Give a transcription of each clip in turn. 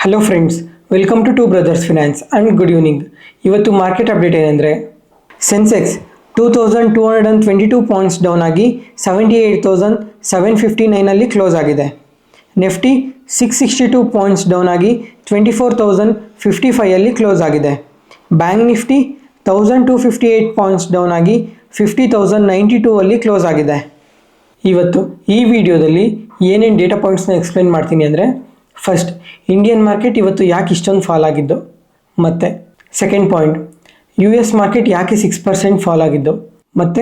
Hello friends, welcome to brothers finance and good evening. ಇವತ್ತು market update ಏನಂದರೆ, Sensex 2222 points down ಆಗಿ 78,759 close ಆಗಿದೆ. Nifty 662 points down ಆಗಿ 24,055 close ಆಗಿದೆ. Bank Nifty 1258 points down ಆಗಿ 50,092 close ಆಗಿದೆ. ಇವತ್ತು ಈ ವಿಡಿಯೋದಲ್ಲಿ ಏನೇನು ಡೇಟಾ ಪಾಯಿಂಟ್ಸ್ನ ಎಕ್ಸ್ಪ್ಲೇನ್ ಮಾಡ್ತೀನಿ ಅಂದರೆ, ಫಸ್ಟ್ ಇಂಡಿಯನ್ ಮಾರ್ಕೆಟ್ ಇವತ್ತು ಯಾಕೆ ಇಷ್ಟೊಂದು ಫಾಲ್ ಆಗಿದ್ದು, ಮತ್ತು ಸೆಕೆಂಡ್ ಪಾಯಿಂಟ್ US ಮಾರ್ಕೆಟ್ ಯಾಕೆ 6% ಫಾಲ್ ಆಗಿದ್ದು, ಮತ್ತು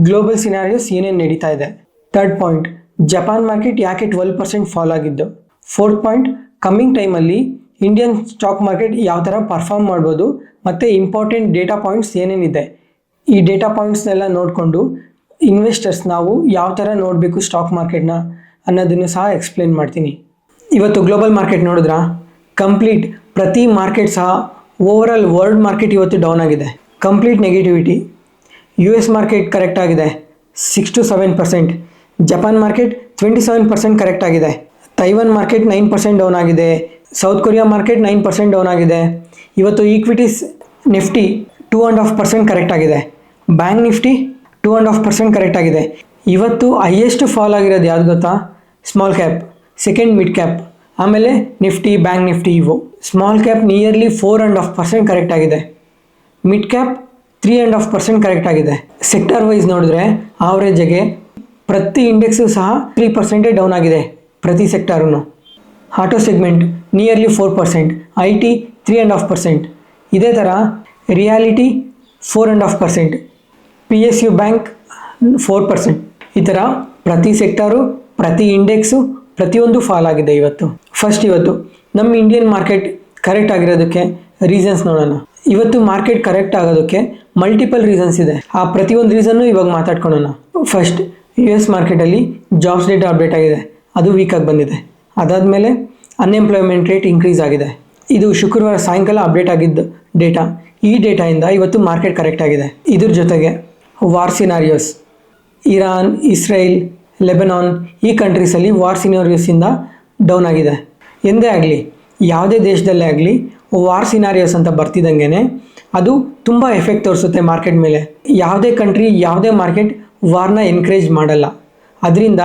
ಗ್ಲೋಬಲ್ ಸಿನಾರಿಯೋಸ್ ಏನೇನು ನಡೀತಾ ಇದೆ. ಥರ್ಡ್ ಪಾಯಿಂಟ್ ಜಪಾನ್ ಮಾರ್ಕೆಟ್ ಯಾಕೆ 12% ಫಾಲ್ ಆಗಿದ್ದು. ಫೋರ್ತ್ ಪಾಯಿಂಟ್ ಕಮ್ಮಿಂಗ್ ಟೈಮಲ್ಲಿ ಇಂಡಿಯನ್ ಸ್ಟಾಕ್ ಮಾರ್ಕೆಟ್ ಯಾವ ಥರ ಪರ್ಫಾರ್ಮ್ ಮಾಡ್ಬೋದು, ಮತ್ತು ಇಂಪಾರ್ಟೆಂಟ್ ಡೇಟಾ ಪಾಯಿಂಟ್ಸ್ ಏನೇನಿದೆ. ಈ ಡೇಟಾ ಪಾಯಿಂಟ್ಸ್ನೆಲ್ಲ ನೋಡಿಕೊಂಡು ಇನ್ವೆಸ್ಟರ್ಸ್ ನಾವು ಯಾವ ಥರ ನೋಡಬೇಕು ಸ್ಟಾಕ್ ಮಾರ್ಕೆಟ್ನ ಅನ್ನೋದನ್ನು ಸಹ ಎಕ್ಸ್ಪ್ಲೇನ್ ಮಾಡ್ತೀನಿ. ಇವತ್ತು ಗ್ಲೋಬಲ್ ಮಾರ್ಕೆಟ್ ನೋಡಿದ್ರಾ, ಕಂಪ್ಲೀಟ್ ಪ್ರತಿ ಮಾರ್ಕೆಟ್ ಸಹ ಓವರಾಲ್ ವರ್ಲ್ಡ್ ಮಾರ್ಕೆಟ್ ಇವತ್ತು ಡೌನ್ ಆಗಿದೆ. Complete negativity. US market correct ಆಗಿದೆ 6 to 7%. ಜಪಾನ್ ಮಾರ್ಕೆಟ್ 27% ಕರೆಕ್ಟ್ ಆಗಿದೆ. ತೈವಾನ್ ಮಾರ್ಕೆಟ್ 9% ಡೌನ್ ಆಗಿದೆ. ಸೌತ್ ಕೊರಿಯಾ ಮಾರ್ಕೆಟ್ 9% ಡೌನ್ ಆಗಿದೆ. ಇವತ್ತು ಈಕ್ವಿಟೀಸ್ ನಿಫ್ಟಿ 2.5% ಕರೆಕ್ಟ್ ಆಗಿದೆ. ಬ್ಯಾಂಕ್ ನಿಫ್ಟಿ 2.5% ಕರೆಕ್ಟ್ ಆಗಿದೆ. ಇವತ್ತು ಹೈಯೆಸ್ಟ್ ಫಾಲ್ ಆಗಿರೋದು ಯಾವುದು ಗೊತ್ತಾ, small cap, second mid cap, ಆಮೇಲೆ ನಿಫ್ಟಿ, ಬ್ಯಾಂಕ್ ನಿಫ್ಟಿ. ಇವು ಸ್ಮಾಲ್ ಕ್ಯಾಪ್ ನಿಯರ್ಲಿ 4.5% ಕರೆಕ್ಟ್ ಆಗಿದೆ. ಮಿಡ್ ಕ್ಯಾಪ್ 3.5% ಕರೆಕ್ಟ್ ಆಗಿದೆ. ಸೆಕ್ಟರ್ ವೈಸ್ ನೋಡಿದ್ರೆ ಆವ್ರೇಜಾಗೆ ಪ್ರತಿ ಇಂಡೆಕ್ಸು ಸಹ 3% ಡೌನ್ ಆಗಿದೆ, ಪ್ರತಿ ಸೆಕ್ಟರೂ. ಆಟೋ ಸೆಗ್ಮೆಂಟ್ ನಿಯರ್ಲಿ 4%, IT 3.5%, ಇದೇ ಥರ ರಿಯಾಲಿಟಿ 4.5%, PSU ಬ್ಯಾಂಕ್ 4%. ಈ ಥರ ಪ್ರತಿ ಸೆಕ್ಟರು, ಪ್ರತಿ ಇಂಡೆಕ್ಸು, ಪ್ರತಿಯೊಂದು ಫಾಲ್ ಆಗಿದೆ ಇವತ್ತು. ಫಸ್ಟ್ ಇವತ್ತು ನಮ್ಮ ಇಂಡಿಯನ್ ಮಾರ್ಕೆಟ್ ಕರೆಕ್ಟ್ ಆಗಿರೋದಕ್ಕೆ ರೀಸನ್ಸ್ ನೋಡೋಣ. ಇವತ್ತು ಮಾರ್ಕೆಟ್ ಕರೆಕ್ಟ್ ಆಗೋದಕ್ಕೆ ಮಲ್ಟಿಪಲ್ ರೀಸನ್ಸ್ ಇದೆ. ಆ ಪ್ರತಿಯೊಂದು ರೀಸನ್ನು ಇವಾಗ ಮಾತಾಡ್ಕೊಳ್ಳೋಣ. ಫಸ್ಟ್ US ಮಾರ್ಕೆಟಲ್ಲಿ ಜಾಬ್ಸ್ ಡೇಟಾ ಅಪ್ಡೇಟ್ ಆಗಿದೆ, ಅದು ವೀಕಾಗಿ ಬಂದಿದೆ. ಅದಾದಮೇಲೆ ಅನ್ಎಂಪ್ಲಾಯ್ಮೆಂಟ್ ರೇಟ್ ಇನ್ಕ್ರೀಸ್ ಆಗಿದೆ. ಇದು ಶುಕ್ರವಾರ ಸಾಯಂಕಾಲ ಅಪ್ಡೇಟ್ ಆಗಿದ್ದು ಡೇಟಾ. ಈ ಡೇಟಾಯಿಂದ ಇವತ್ತು ಮಾರ್ಕೆಟ್ ಕರೆಕ್ಟ್ ಆಗಿದೆ. ಇದ್ರ ಜೊತೆಗೆ war scenarios, Iran, Israel, Lebanon, ಈ ಕಂಟ್ರೀಸಲ್ಲಿ ವಾರ್ ಸಿನಾರಿಯೋಸಿಂದ ಡೌನ್ ಆಗಿದೆ. ಎಂದೇ ಆಗಲಿ, ಯಾವುದೇ ದೇಶದಲ್ಲೇ ಆಗಲಿ ವಾರ್ ಸಿನಾರಿಯೋಸ್ ಅಂತ ಬರ್ತಿದ್ದಂಗೆ ಅದು ತುಂಬ ಎಫೆಕ್ಟ್ ತೋರಿಸುತ್ತೆ ಮಾರ್ಕೆಟ್ ಮೇಲೆ. ಯಾವುದೇ ಕಂಟ್ರಿ, ಯಾವುದೇ ಮಾರ್ಕೆಟ್ ವಾರ್ನ ಎನ್ಕರೇಜ್ ಮಾಡಲ್ಲ. ಅದರಿಂದ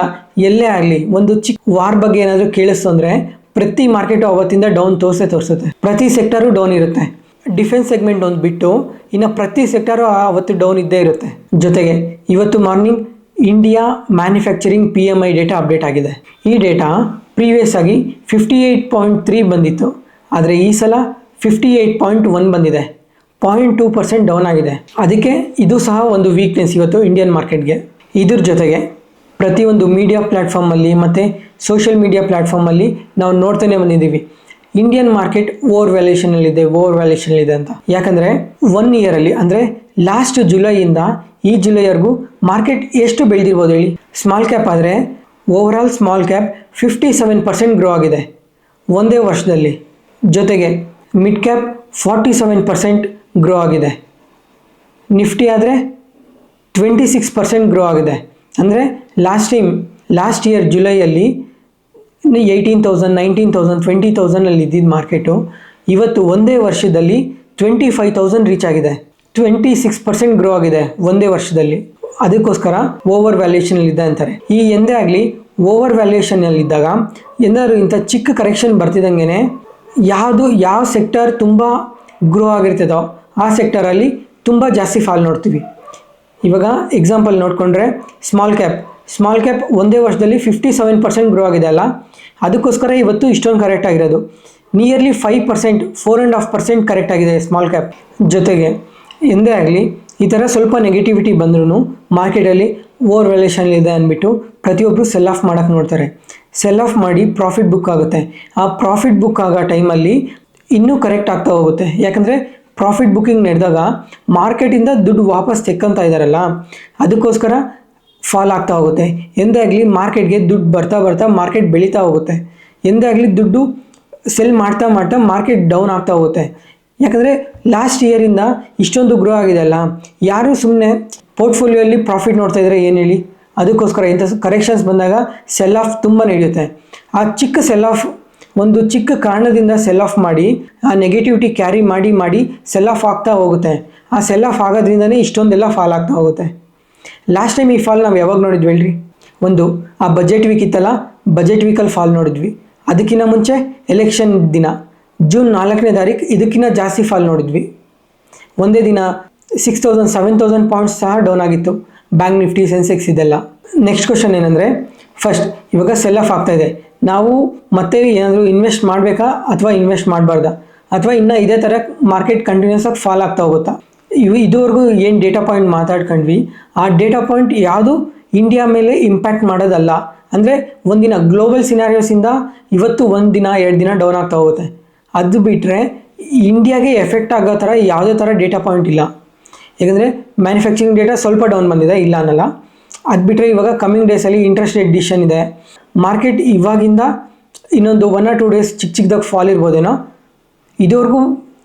ಎಲ್ಲೇ ಆಗಲಿ ಒಂದು ಚಿಕ್ಕ ವಾರ್ ಬಗ್ಗೆ ಏನಾದರೂ ಕೇಳಿಸ್ತು ಅಂದರೆ ಪ್ರತಿ ಮಾರ್ಕೆಟು ಅವತ್ತಿಂದ ಡೌನ್ ತೋರಿಸುತ್ತೆ. ಪ್ರತಿ ಸೆಕ್ಟರು ಡೌನ್ ಇರುತ್ತೆ. ಡಿಫೆನ್ಸ್ ಸೆಗ್ಮೆಂಟ್ ಒಂದು ಬಿಟ್ಟು ಇನ್ನು ಪ್ರತಿ ಸೆಕ್ಟರು ಅವತ್ತು ಡೌನ್ ಇದ್ದೇ ಇರುತ್ತೆ. ಜೊತೆಗೆ ಇವತ್ತು morning India manufacturing PMI data update ಆಗಿದೆ. ಈ ಡೇಟಾ ಪ್ರೀವಿಯಸ್ ಆಗಿ 58.3 ಬಂದಿತ್ತು, ಆದರೆ ಈ ಸಲ 58.1 ಬಂದಿದೆ. 0.2% ಡೌನ್ ಆಗಿದೆ. ಅದಕ್ಕೆ ಇದು ಸಹ ಒಂದು ವೀಕ್ನೆಸ್ ಇವತ್ತು ಇಂಡಿಯನ್ ಮಾರ್ಕೆಟ್ಗೆ. ಇದ್ರ ಜೊತೆಗೆ ಪ್ರತಿಯೊಂದು ಮೀಡಿಯಾ ಪ್ಲ್ಯಾಟ್ಫಾರ್ಮಲ್ಲಿ ಮತ್ತು ಸೋಷಿಯಲ್ ಮೀಡಿಯಾ ಪ್ಲ್ಯಾಟ್ಫಾರ್ಮಲ್ಲಿ ನಾವು ನೋಡ್ತಾನೆ ಬಂದಿದ್ದೀವಿ, ಇಂಡಿಯನ್ ಮಾರ್ಕೆಟ್ ಓವರ್ ವ್ಯಾಲ್ಯೂಷನಲ್ಲಿದೆ ಅಂತ. ಯಾಕಂದರೆ 1 ಇಯರಲ್ಲಿ ಅಂದರೆ ಲಾಸ್ಟ್ ಜುಲೈಯಿಂದ ಈ ಜುಲೈವರೆಗೂ ಮಾರ್ಕೆಟ್ ಎಷ್ಟು ಬೆಳೆದಿರ್ಬೋದು ಹೇಳಿ. ಸ್ಮಾಲ್ ಕ್ಯಾಪ್ ಆದರೆ ಓವರಾಲ್ ಸ್ಮಾಲ್ ಕ್ಯಾಪ್ 57% ಗ್ರೋ ಆಗಿದೆ ಒಂದೇ ವರ್ಷದಲ್ಲಿ. ಜೊತೆಗೆ ಮಿಡ್ ಕ್ಯಾಪ್ 47% ಗ್ರೋ ಆಗಿದೆ. ನಿಫ್ಟಿ ಆದರೆ 26% ಗ್ರೋ ಆಗಿದೆ. ಅಂದರೆ ಲಾಸ್ಟ್ ಇಯರ್ ಜುಲೈಯಲ್ಲಿ 18,000, 19,000, 20,000 ಇದ್ದಿದ್ದು ಮಾರ್ಕೆಟು ಇವತ್ತು ಒಂದೇ ವರ್ಷದಲ್ಲಿ 25,000 ರೀಚ್ ಆಗಿದೆ. 26% ಗ್ರೋ ಆಗಿದೆ ಒಂದೇ ವರ್ಷದಲ್ಲಿ. ಅದಕ್ಕೋಸ್ಕರ ಓವರ್ ವ್ಯಾಲ್ಯೂಷನಲ್ಲಿದೆ ಅಂತಾರೆ. ಈ ಎಂದೇ ಆಗಲಿ ಓವರ್ ವ್ಯಾಲ್ಯೂಷನಲ್ಲಿದ್ದಾಗ ಏನಾದರೂ ಇಂಥ ಚಿಕ್ಕ ಕರೆಕ್ಷನ್ ಬರ್ತಿದ್ದಂಗೆ ಯಾವ ಸೆಕ್ಟರ್ ತುಂಬ ಗ್ರೋ ಆಗಿರ್ತದೋ ಆ ಸೆಕ್ಟರಲ್ಲಿ ತುಂಬ ಜಾಸ್ತಿ ಫಾಲ್ ನೋಡ್ತೀವಿ. ಇವಾಗ ಎಕ್ಸಾಂಪಲ್ ನೋಡಿಕೊಂಡ್ರೆ ಸ್ಮಾಲ್ ಕ್ಯಾಪ್ ಒಂದೇ ವರ್ಷದಲ್ಲಿ 57% ಗ್ರೋ ಆಗಿದೆ ಅಲ್ಲ, ಅದಕ್ಕೋಸ್ಕರ ಇವತ್ತು ಇಷ್ಟೊಂದು ಕರೆಕ್ಟ್ ಆಗಿರೋದು. ನಿಯರ್ಲಿ 5%, 4.5% ಕರೆಕ್ಟ್ ಆಗಿದೆ ಸ್ಮಾಲ್ ಕ್ಯಾಪ್. ಜೊತೆಗೆ ಎಂದೇ ಆಗಲಿ ಈ ಥರ ಸ್ವಲ್ಪ ನೆಗೆಟಿವಿಟಿ ಬಂದ್ರೂ ಮಾರ್ಕೆಟಲ್ಲಿ ಓವರ್ ವ್ಯಾಲ್ಯೂಷನಲ್ಲಿದೆ ಅಂದ್ಬಿಟ್ಟು ಪ್ರತಿಯೊಬ್ಬರು ಸೆಲ್ ಆಫ್ ಮಾಡೋಕ್ಕೆ ನೋಡ್ತಾರೆ. ಸೆಲ್ ಆಫ್ ಮಾಡಿ ಪ್ರಾಫಿಟ್ ಬುಕ್ ಆಗುತ್ತೆ. ಆ ಪ್ರಾಫಿಟ್ ಬುಕ್ ಆಗೋ ಟೈಮಲ್ಲಿ ಇನ್ನೂ ಕರೆಕ್ಟ್ ಆಗ್ತಾ ಹೋಗುತ್ತೆ. ಯಾಕಂದರೆ ಪ್ರಾಫಿಟ್ ಬುಕ್ಕಿಂಗ್ ನಡೆದಾಗ ಮಾರ್ಕೆಟಿಂದ ದುಡ್ಡು ವಾಪಸ್ ತೆಕ್ಕಂತ ಇದ್ದಾರಲ್ಲ, ಅದಕ್ಕೋಸ್ಕರ ಫಾಲ್ ಆಗ್ತಾ ಹೋಗುತ್ತೆ. ಎಂದೇ ಆಗಲಿ ಮಾರ್ಕೆಟ್ಗೆ ದುಡ್ಡು ಬರ್ತಾ ಮಾರ್ಕೆಟ್ ಬೆಳೀತಾ ಹೋಗುತ್ತೆ. ಎಂದೇ ಆಗಲಿ ದುಡ್ಡು ಸೆಲ್ ಮಾಡ್ತಾ ಮಾರ್ಕೆಟ್ ಡೌನ್ ಆಗ್ತಾ ಹೋಗುತ್ತೆ. ಯಾಕಂದರೆ ಲಾಸ್ಟ್ ಇಯರಿಂದ ಇಷ್ಟೊಂದು ಗ್ರೋ ಆಗಿದೆ ಅಲ್ಲ, ಯಾರು ಸುಮ್ಮನೆ ಪೋರ್ಟ್ಫೋಲಿಯೋಲ್ಲಿ ಪ್ರಾಫಿಟ್ ನೋಡ್ತಾ ಇದ್ದಾರೆ ಏನು ಹೇಳಿ. ಅದಕ್ಕೋಸ್ಕರ ಇಂಥ ಕರೆಕ್ಷನ್ಸ್ ಬಂದಾಗ ಸೆಲ್ ಆಫ್ ತುಂಬ ನಡೆಯುತ್ತೆ. ಆ ಚಿಕ್ಕ ಸೆಲ್ ಆಫ್ ಒಂದು ಚಿಕ್ಕ ಕಾರಣದಿಂದ ಸೆಲ್ ಆಫ್ ಮಾಡಿ ಆ ನೆಗೆಟಿವಿಟಿ ಕ್ಯಾರಿ ಮಾಡಿ ಮಾಡಿ ಸೆಲ್ ಆಫ್ ಆಗ್ತಾ ಹೋಗುತ್ತೆ. ಆ ಸೆಲ್ ಆಫ್ ಆಗೋದ್ರಿಂದನೇ ಇಷ್ಟೊಂದೆಲ್ಲ ಫಾಲ್ ಆಗ್ತಾ ಹೋಗುತ್ತೆ. ಲಾಸ್ಟ್ ಟೈಮ್ ಈ ಫಾಲ್ ನಾವು ಯಾವಾಗ ನೋಡಿದ್ವಿ ಹೇಳ್ರಿ? ಒಂದು ಆ ಬಜೆಟ್ ವೀಕ್ ಇತ್ತಲ್ಲ, ಬಜೆಟ್ ವೀಕಲ್ಲಿ ಫಾಲ್ ನೋಡಿದ್ವಿ. ಅದಕ್ಕಿಂತ ಮುಂಚೆ ಎಲೆಕ್ಷನ್ ದಿನ ಜೂನ್ 4ನೇ ತಾರೀಕು ಇದಕ್ಕಿಂತ ಜಾಸ್ತಿ ಫಾಲ್ ನೋಡಿದ್ವಿ. ಒಂದೇ ದಿನ 6000 7000 ಪಾಯಿಂಟ್ಸ್ ಸಹ ಡೌನ್ ಆಗಿತ್ತು ಬ್ಯಾಂಕ್ ನಿಫ್ಟಿ, ಸೆನ್ಸೆಕ್ಸ್ ಇದೆಲ್ಲ. ನೆಕ್ಸ್ಟ್ ಕ್ವಶನ್ ಏನಂದರೆ, ಫಸ್ಟ್ ಇವಾಗ ಸೆಲ್ ಆಫ್ ಆಗ್ತಾ ಇದೆ, ನಾವು ಮತ್ತೆ ಏನಾದರೂ ಇನ್ವೆಸ್ಟ್ ಮಾಡಬೇಕಾ ಅಥವಾ ಇನ್ವೆಸ್ಟ್ ಮಾಡಬಾರ್ದಾ, ಅಥವಾ ಇನ್ನು ಇದೇ ಥರ ಮಾರ್ಕೆಟ್ ಕಂಟಿನ್ಯೂಸ್ ಆಗಿ ಫಾಲ್ ಆಗ್ತಾ ಹೋಗುತ್ತಾ? ಇದುವರೆಗೂ ಏನು ಡೇಟಾ ಪಾಯಿಂಟ್ ಮಾತಾಡ್ಕೊಂಡ್ವಿ, ಆ ಡೇಟಾ ಪಾಯಿಂಟ್ ಯಾವುದು ಇಂಡಿಯಾ ಮೇಲೆ ಇಂಪ್ಯಾಕ್ಟ್ ಮಾಡೋದಲ್ಲ. ಅಂದರೆ ಒಂದಿನ ಗ್ಲೋಬಲ್ ಸಿನಾರಿಯೋಸಿಂದ ಇವತ್ತು ಒಂದು ದಿನ 2 ದಿನ ಡೌನ್ ಆಗ್ತಾ ಹೋಗುತ್ತೆ. ಅದು ಬಿಟ್ಟರೆ ಇಂಡಿಯಾಗೆ ಎಫೆಕ್ಟ್ ಆಗೋ ಥರ ಯಾವುದೇ ಥರ ಡೇಟಾ ಪಾಯಿಂಟ್ ಇಲ್ಲ. ಯಾಕಂದರೆ ಮ್ಯಾನುಫ್ಯಾಕ್ಚರಿಂಗ್ ಡೇಟಾ ಸ್ವಲ್ಪ ಡೌನ್ ಬಂದಿದೆ, ಇಲ್ಲ ಅನ್ನಲ್ಲ. ಅದು ಬಿಟ್ಟರೆ ಇವಾಗ ಕಮ್ಮಿಂಗ್ ಡೇಸಲ್ಲಿ ಇಂಟ್ರೆಸ್ಟ್ ರೇಟ್ ಡಿಸಿಷನ್ ಇದೆ. ಮಾರ್ಕೆಟ್ ಇವಾಗಿಂದ ಇನ್ನೊಂದು 1 or 2 ಡೇಸ್ ಚಿಕ್ಕದಾಗಿ ಫಾಲ್ ಇರ್ಬೋದೇನೋ, ಇದುವರೆಗೂ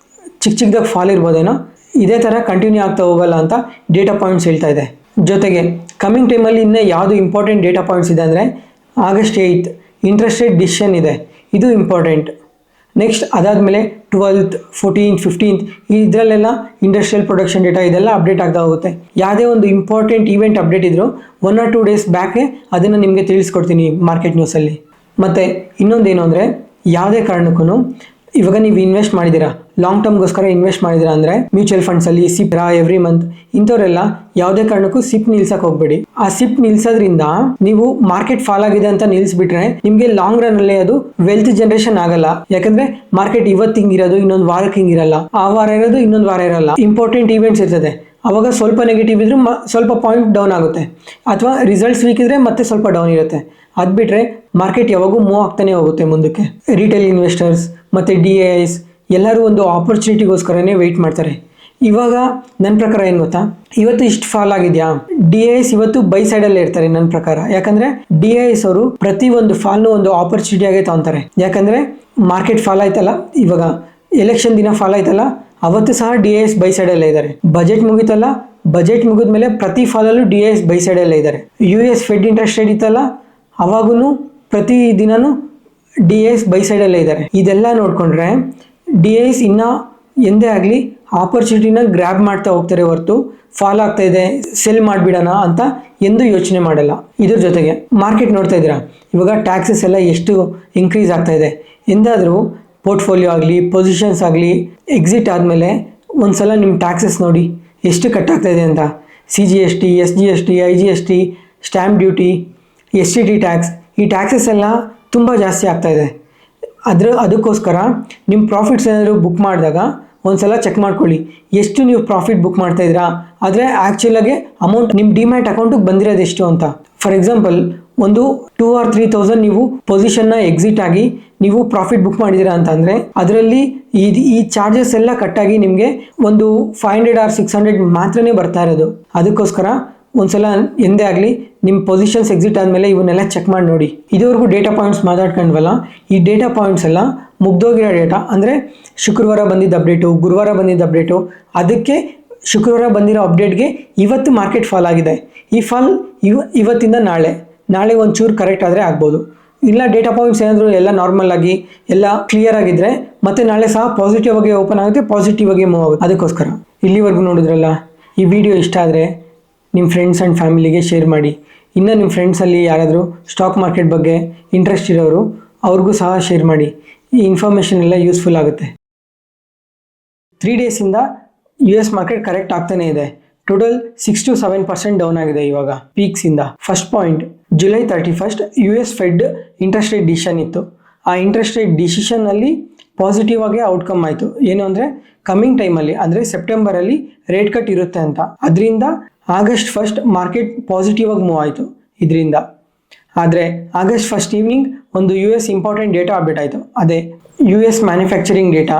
ಚಿಕ್ಕದಾಗಿ ಫಾಲ್ ಇರ್ಬೋದೇನೋ, ಇದೇ ಥರ ಕಂಟಿನ್ಯೂ ಆಗ್ತಾ ಹೋಗಲ್ಲ ಅಂತ ಡೇಟಾ ಪಾಯಿಂಟ್ಸ್ ಹೇಳ್ತಾ ಇದೆ. ಜೊತೆಗೆ ಕಮ್ಮಿಂಗ್ ಟೈಮಲ್ಲಿ ಇನ್ನೂ ಯಾವುದು ಇಂಪಾರ್ಟೆಂಟ್ ಡೇಟಾ ಪಾಯಿಂಟ್ಸ್ ಇದೆ ಅಂದರೆ, August 8 ಇಂಟ್ರೆಸ್ಟ್ ರೇಟ್ ಡಿಸಿಷನ್ ಇದೆ, ಇದು ಇಂಪಾರ್ಟೆಂಟ್. ನೆಕ್ಸ್ಟ್ ಅದಾದಮೇಲೆ 12th 14th 15th ಇದರಲ್ಲೆಲ್ಲ ಇಂಡಸ್ಟ್ರಿಯಲ್ ಪ್ರೊಡಕ್ಷನ್ ಡೇಟಾ ಇದೆಲ್ಲ ಅಪ್ಡೇಟ್ ಆಗ್ತಾ ಹೋಗುತ್ತೆ. ಯಾವುದೇ ಒಂದು ಇಂಪಾರ್ಟೆಂಟ್ ಈವೆಂಟ್ ಅಪ್ಡೇಟ್ ಇದ್ದರೂ 1 or 2 ಡೇಸ್ ಬ್ಯಾಕೆ ಅದನ್ನು ನಿಮಗೆ ತಿಳಿಸ್ಕೊಡ್ತೀನಿ ಮಾರ್ಕೆಟ್ ನ್ಯೂಸಲ್ಲಿ. ಮತ್ತು ಇನ್ನೊಂದೇನು ಅಂದರೆ, ಯಾವುದೇ ಕಾರಣಕ್ಕೂ ಇವಾಗ ನೀವು ಇನ್ವೆಸ್ಟ್ ಮಾಡಿದ್ದೀರಾ, ಲಾಂಗ್ ಟರ್ಮ್ಗೋಸ್ಕರ ಇನ್ವೆಸ್ಟ್ ಮಾಡಿದ್ದೀರಾ ಅಂದರೆ ಮ್ಯೂಚುವಲ್ ಫಂಡ್ಸಲ್ಲಿ ಸಿಪ್ ಎವ್ರಿ ಮಂತ್ ಇಂಥವರೆಲ್ಲ ಯಾವುದೇ ಕಾರಣಕ್ಕೂ ಸಿಪ್ ನಿಲ್ಸಕ್ಕೆ ಹೋಗ್ಬೇಡಿ. ಆ ಸಿಪ್ ನಿಲ್ಸೋದ್ರಿಂದ ನೀವು ಮಾರ್ಕೆಟ್ ಫಾಲ್ ಆಗಿದೆ ಅಂತ ನಿಲ್ಲಿಸ್ಬಿಟ್ರೆ ನಿಮಗೆ ಲಾಂಗ್ ರನ್ ಅಲ್ಲಿ ಅದು ವೆಲ್ತ್ ಜನರೇಷನ್ ಆಗಲ್ಲ. ಯಾಕಂದ್ರೆ ಮಾರ್ಕೆಟ್ ಇವತ್ತು ಹಿಂಗಿರೋದು ಇನ್ನೊಂದು ವಾರಕ್ಕೆ ಹಿಂಗಿರಲ್ಲ, ಆ ವಾರ ಇರೋದು ಇನ್ನೊಂದು ವಾರ ಇರಲ್ಲ. ಇಂಪಾರ್ಟೆಂಟ್ ಈವೆಂಟ್ಸ್ ಇರ್ತದೆ, ಅವಾಗ ಸ್ವಲ್ಪ ನೆಗೆಟಿವ್ ಇದ್ರೂ ಸ್ವಲ್ಪ ಪಾಯಿಂಟ್ ಡೌನ್ ಆಗುತ್ತೆ, ಅಥವಾ ರಿಸಲ್ಟ್ಸ್ ವೀಕ್ ಇದ್ರೆ ಮತ್ತೆ ಸ್ವಲ್ಪ ಡೌನ್ ಇರುತ್ತೆ. ಅದು ಬಿಟ್ಟರೆ ಮಾರ್ಕೆಟ್ ಯಾವಾಗೂ ಮೂವ್ ಆಗ್ತಾನೆ ಹೋಗುತ್ತೆ ಮುಂದಕ್ಕೆ. ರಿಟೇಲ್ ಇನ್ವೆಸ್ಟರ್ಸ್ ಮತ್ತು DIIs ಎಲ್ಲರೂ ಒಂದು ಆಪರ್ಚುನಿಟಿಗೋಸ್ಕರನೇ ವೆಯ್ಟ್ ಮಾಡ್ತಾರೆ. ಇವಾಗ ನನ್ನ ಪ್ರಕಾರ ಏನು ಗೊತ್ತಾ, ಇವತ್ತು ಇಷ್ಟು ಫಾಲ್ ಆಗಿದೆಯಾ, DIIs ಇವತ್ತು ಬೈ ಸೈಡಲ್ಲೇ ಇರ್ತಾರೆ ನನ್ನ ಪ್ರಕಾರ. ಯಾಕಂದರೆ DIIs ಅವರು ಪ್ರತಿ ಒಂದು ಫಾಲ್ನು ಒಂದು ಆಪರ್ಚುನಿಟಿ ಆಗೇ ತಗೊತಾರೆ. ಯಾಕಂದರೆ ಮಾರ್ಕೆಟ್ ಫಾಲ್ ಆಯ್ತಲ್ಲ, ಇವಾಗ ಎಲೆಕ್ಷನ್ ದಿನ ಫಾಲ್ ಆಯ್ತಲ್ಲ, ಅವತ್ತು ಸಹ DIIs ಬೈ ಸೈಡಲ್ಲೇ ಇದ್ದಾರೆ. ಬಜೆಟ್ ಮುಗಿತಲ್ಲ, ಬಜೆಟ್ ಮುಗಿದ್ಮೇಲೆ ಪ್ರತಿ ಫಾಲಲ್ಲೂ DIIs ಬೈ ಸೈಡಲ್ಲೇ ಇದ್ದಾರೆ. US ಫೆಡ್ ಇಂಟ್ರೆಸ್ಟ್ ರೇಟ್ ಇತ್ತಲ್ಲ, ಅವಾಗೂ ಪ್ರತಿ ದಿನನೂ DIIs ಬೈ ಸೈಡಲ್ಲೇ ಇದ್ದಾರೆ. ಇದೆಲ್ಲ ನೋಡಿಕೊಂಡ್ರೆ DIIs ಇನ್ನೂ ಎಂದೇ ಆಗಲಿ ಆಪರ್ಚುನಿಟಿನ ಗ್ರ್ಯಾಬ್ ಮಾಡ್ತಾ ಹೋಗ್ತಾರೆ ಹೊರತು ಫಾಲ್ ಆಗ್ತಾ ಇದೆ ಸೆಲ್ ಮಾಡಿಬಿಡೋಣ ಅಂತ ಎಂದೂ ಯೋಚನೆ ಮಾಡಲ್ಲ. ಇದ್ರ ಜೊತೆಗೆ ಮಾರ್ಕೆಟ್ ನೋಡ್ತಾ ಇದ್ದೀರಾ, ಇವಾಗ ಟ್ಯಾಕ್ಸಸ್ ಎಲ್ಲ ಎಷ್ಟು ಇನ್ಕ್ರೀಸ್ ಆಗ್ತಾ ಇದೆ. ಎಂದಾದರೂ ಪೋರ್ಟ್ಫೋಲಿಯೋ ಆಗಲಿ ಪೊಸಿಷನ್ಸ್ ಆಗಲಿ ಎಕ್ಸಿಟ್ ಆದಮೇಲೆ ಒಂದು ಸಲ ನಿಮ್ಮ ಟ್ಯಾಕ್ಸಸ್ ನೋಡಿ ಎಷ್ಟು ಕಟ್ ಆಗ್ತಾ ಇದೆ ಅಂತ. CGST, SGST, IGST, stamp duty, STT tax, ಈ ಟ್ಯಾಕ್ಸಸ್ ಎಲ್ಲ ತುಂಬ ಜಾಸ್ತಿ ಆಗ್ತಾಯಿದೆ. ಅದಕ್ಕೋಸ್ಕರ ನಿಮ್ಮ ಪ್ರಾಫಿಟ್ಸ್ ಏನಾದರೂ ಬುಕ್ ಮಾಡಿದಾಗ ಒಂದು ಸಲ ಚೆಕ್ ಮಾಡ್ಕೊಳ್ಳಿ, ಎಷ್ಟು ನೀವು ಪ್ರಾಫಿಟ್ ಬುಕ್ ಮಾಡ್ತಾಯಿದ್ದೀರಾ, ಆದರೆ ಆ್ಯಕ್ಚುಲಾಗೆ ಅಮೌಂಟ್ ನಿಮ್ಮ ಡಿಮ್ಯಾಟ್ ಅಕೌಂಟಿಗೆ ಬಂದಿರೋದು ಎಷ್ಟು ಅಂತ. ಫಾರ್ ಎಕ್ಸಾಂಪಲ್ ಒಂದು 2,000 or 3,000 ನೀವು ಪೊಸಿಷನ್ನ ಎಕ್ಸಿಟ್ ಆಗಿ ನೀವು ಪ್ರಾಫಿಟ್ ಬುಕ್ ಮಾಡಿದ್ದೀರಾ ಅಂತಂದರೆ ಅದರಲ್ಲಿ ಈ ಚಾರ್ಜಸ್ ಎಲ್ಲ ಕಟ್ಟಾಗಿ ನಿಮಗೆ ಒಂದು 500 or 600 ಮಾತ್ರನೇ ಬರ್ತಾ ಇರೋದು. ಅದಕ್ಕೋಸ್ಕರ ಒಂದ್ಸಲ ಎಂದೇ ಆಗಲಿ ನಿಮ್ಮ ಪೊಸಿಷನ್ಸ್ ಎಕ್ಸಿಟ್ ಆದಮೇಲೆ ಇವನ್ನೆಲ್ಲ ಚೆಕ್ ಮಾಡಿ ನೋಡಿ. ಇದುವರೆಗೂ ಡೇಟಾ ಪಾಯಿಂಟ್ಸ್ ಮಾತಾಡ್ಕೊಂಡ್ವಲ್ಲ, ಈ ಡೇಟಾ ಪಾಯಿಂಟ್ಸ್ ಎಲ್ಲ ಮುಗ್ದೋಗಿರೋ ಡೇಟಾ. ಅಂದರೆ ಶುಕ್ರವಾರ ಬಂದಿದ್ದ ಅಪ್ಡೇಟು, ಗುರುವಾರ ಬಂದಿದ್ದ ಅಪ್ಡೇಟು, ಅದಕ್ಕೆ ಶುಕ್ರವಾರ ಬಂದಿರೋ ಅಪ್ಡೇಟ್ಗೆ ಇವತ್ತು ಮಾರ್ಕೆಟ್ ಫಾಲ್ ಆಗಿದೆ. ಈ ಫಾಲ್ ಇವತ್ತಿಂದ ನಾಳೆ ಒಂಚೂರು ಕರೆಕ್ಟ್ ಆದರೆ ಆಗ್ಬೋದು. ಇಲ್ಲ ಡೇಟಾ ಪಾಯಿಂಟ್ಸ್ ಏನಾದರೂ ಎಲ್ಲ ನಾರ್ಮಲ್ ಆಗಿ ಎಲ್ಲ ಕ್ಲಿಯರ್ ಆಗಿದ್ದರೆ ಮತ್ತೆ ನಾಳೆ ಸಹ ಪಾಸಿಟಿವ್ ಆಗಿ ಓಪನ್ ಆಗುತ್ತೆ, ಪಾಸಿಟಿವ್ ಆಗಿ ಮೂವ್ ಆಗುತ್ತೆ. ಅದಕ್ಕೋಸ್ಕರ ಇಲ್ಲಿವರೆಗೂ ನೋಡಿದ್ರಲ್ಲ, ಈ ವಿಡಿಯೋ ಇಷ್ಟ ಆದರೆ ನಿಮ್ಮ ಫ್ರೆಂಡ್ಸ್ ಆ್ಯಂಡ್ ಫ್ಯಾಮಿಲಿಗೆ ಶೇರ್ ಮಾಡಿ. ಇನ್ನು ನಿಮ್ಮ ಫ್ರೆಂಡ್ಸಲ್ಲಿ ಯಾರಾದರೂ ಸ್ಟಾಕ್ ಮಾರ್ಕೆಟ್ ಬಗ್ಗೆ ಇಂಟ್ರೆಸ್ಟ್ ಇರೋರು ಅವ್ರಿಗೂ ಸಹ ಶೇರ್ ಮಾಡಿ. ಈ ಇನ್ಫಾರ್ಮೇಷನ್ ಎಲ್ಲ ಯೂಸ್ಫುಲ್ ಆಗುತ್ತೆ. 3 ಡೇಸಿಂದ US ಮಾರ್ಕೆಟ್ ಕರೆಕ್ಟ್ ಆಗ್ತಾನೇ ಇದೆ. ಟೋಟಲ್ 6 to 7% ಡೌನ್ ಆಗಿದೆ ಇವಾಗ ಪೀಕ್ಸಿಂದ. First point, July 31st US fed interest rate decision ಇತ್ತು. ಆ ಇಂಟ್ರೆಸ್ಟ್ ರೇಟ್ ಡಿಸಿಷನ್ನಲ್ಲಿ ಪಾಸಿಟಿವ್ ಆಗಿ ಔಟ್ಕಮ್ ಆಯಿತು. ಏನು ಅಂದರೆ ಕಮ್ಮಿಂಗ್ ಟೈಮಲ್ಲಿ ಅಂದರೆ ಸೆಪ್ಟೆಂಬರಲ್ಲಿ ರೇಟ್ ಕಟ್ ಇರುತ್ತೆ ಅಂತ. ಅದರಿಂದ August 1st ಮಾರ್ಕೆಟ್ ಪಾಸಿಟಿವ್ ಆಗಿ ಮೂವ್ ಆಯಿತು ಇದರಿಂದ. ಆದರೆ August 1st ಈವ್ನಿಂಗ್ ಒಂದು US ಇಂಪಾರ್ಟೆಂಟ್ ಡೇಟಾ ಅಪ್ಡೇಟ್ ಆಯಿತು, ಅದೇ US ಮ್ಯಾನುಫ್ಯಾಕ್ಚರಿಂಗ್ ಡೇಟಾ.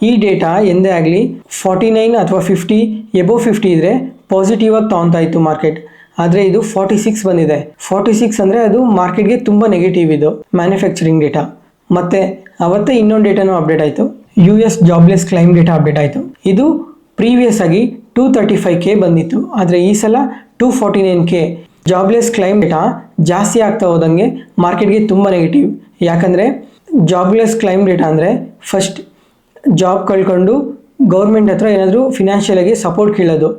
ಈ ಡೇಟಾ ಎಂದೇ ಆಗಲಿ 49 ಅಥವಾ 50 ಎಬೋ 50 ಇದ್ದರೆ ಪಾಸಿಟಿವ್ ಆಗಿ ತೊಗೊತಾ ಇತ್ತು ಮಾರ್ಕೆಟ್. ಆದರೆ ಇದು 46 ಬಂದಿದೆ. 46 ಅಂದರೆ ಅದು ಮಾರ್ಕೆಟ್ಗೆ ತುಂಬ ನೆಗೆಟಿವ್ ಇದು ಮ್ಯಾನುಫ್ಯಾಕ್ಚರಿಂಗ್ ಡೇಟಾ. ಮತ್ತು ಅವತ್ತೇ ಇನ್ನೊಂದು ಡೇಟಾನು ಅಪ್ಡೇಟ್ ಆಯಿತು, US jobless claim data update ಆಯಿತು. ಇದು ಪ್ರೀವಿಯಸ್ ಆಗಿ 235K ಬಂದಿತ್ತು, ಆದರೆ ಈ ಸಲ 249K. ಜಾಬ್ಲೆಸ್ ಕ್ಲೈಮ್ ಡೇಟಾ ಜಾಸ್ತಿ ಆಗ್ತಾ ಹೋದಂಗೆ ಮಾರ್ಕೆಟ್ಗೆ ತುಂಬ ನೆಗೆಟಿವ್. ಯಾಕಂದರೆ ಜಾಬ್ಲೆಸ್ ಕ್ಲೈಮ್ ಡೇಟಾ ಅಂದರೆ ಫಸ್ಟ್ ಜಾಬ್ ಕಳ್ಕೊಂಡು ಗೌರ್ಮೆಂಟ್ ಹತ್ರ ಏನಾದರೂ ಫಿನಾನ್ಷಿಯಲಾಗಿ ಸಪೋರ್ಟ್ ಕೇಳೋದು.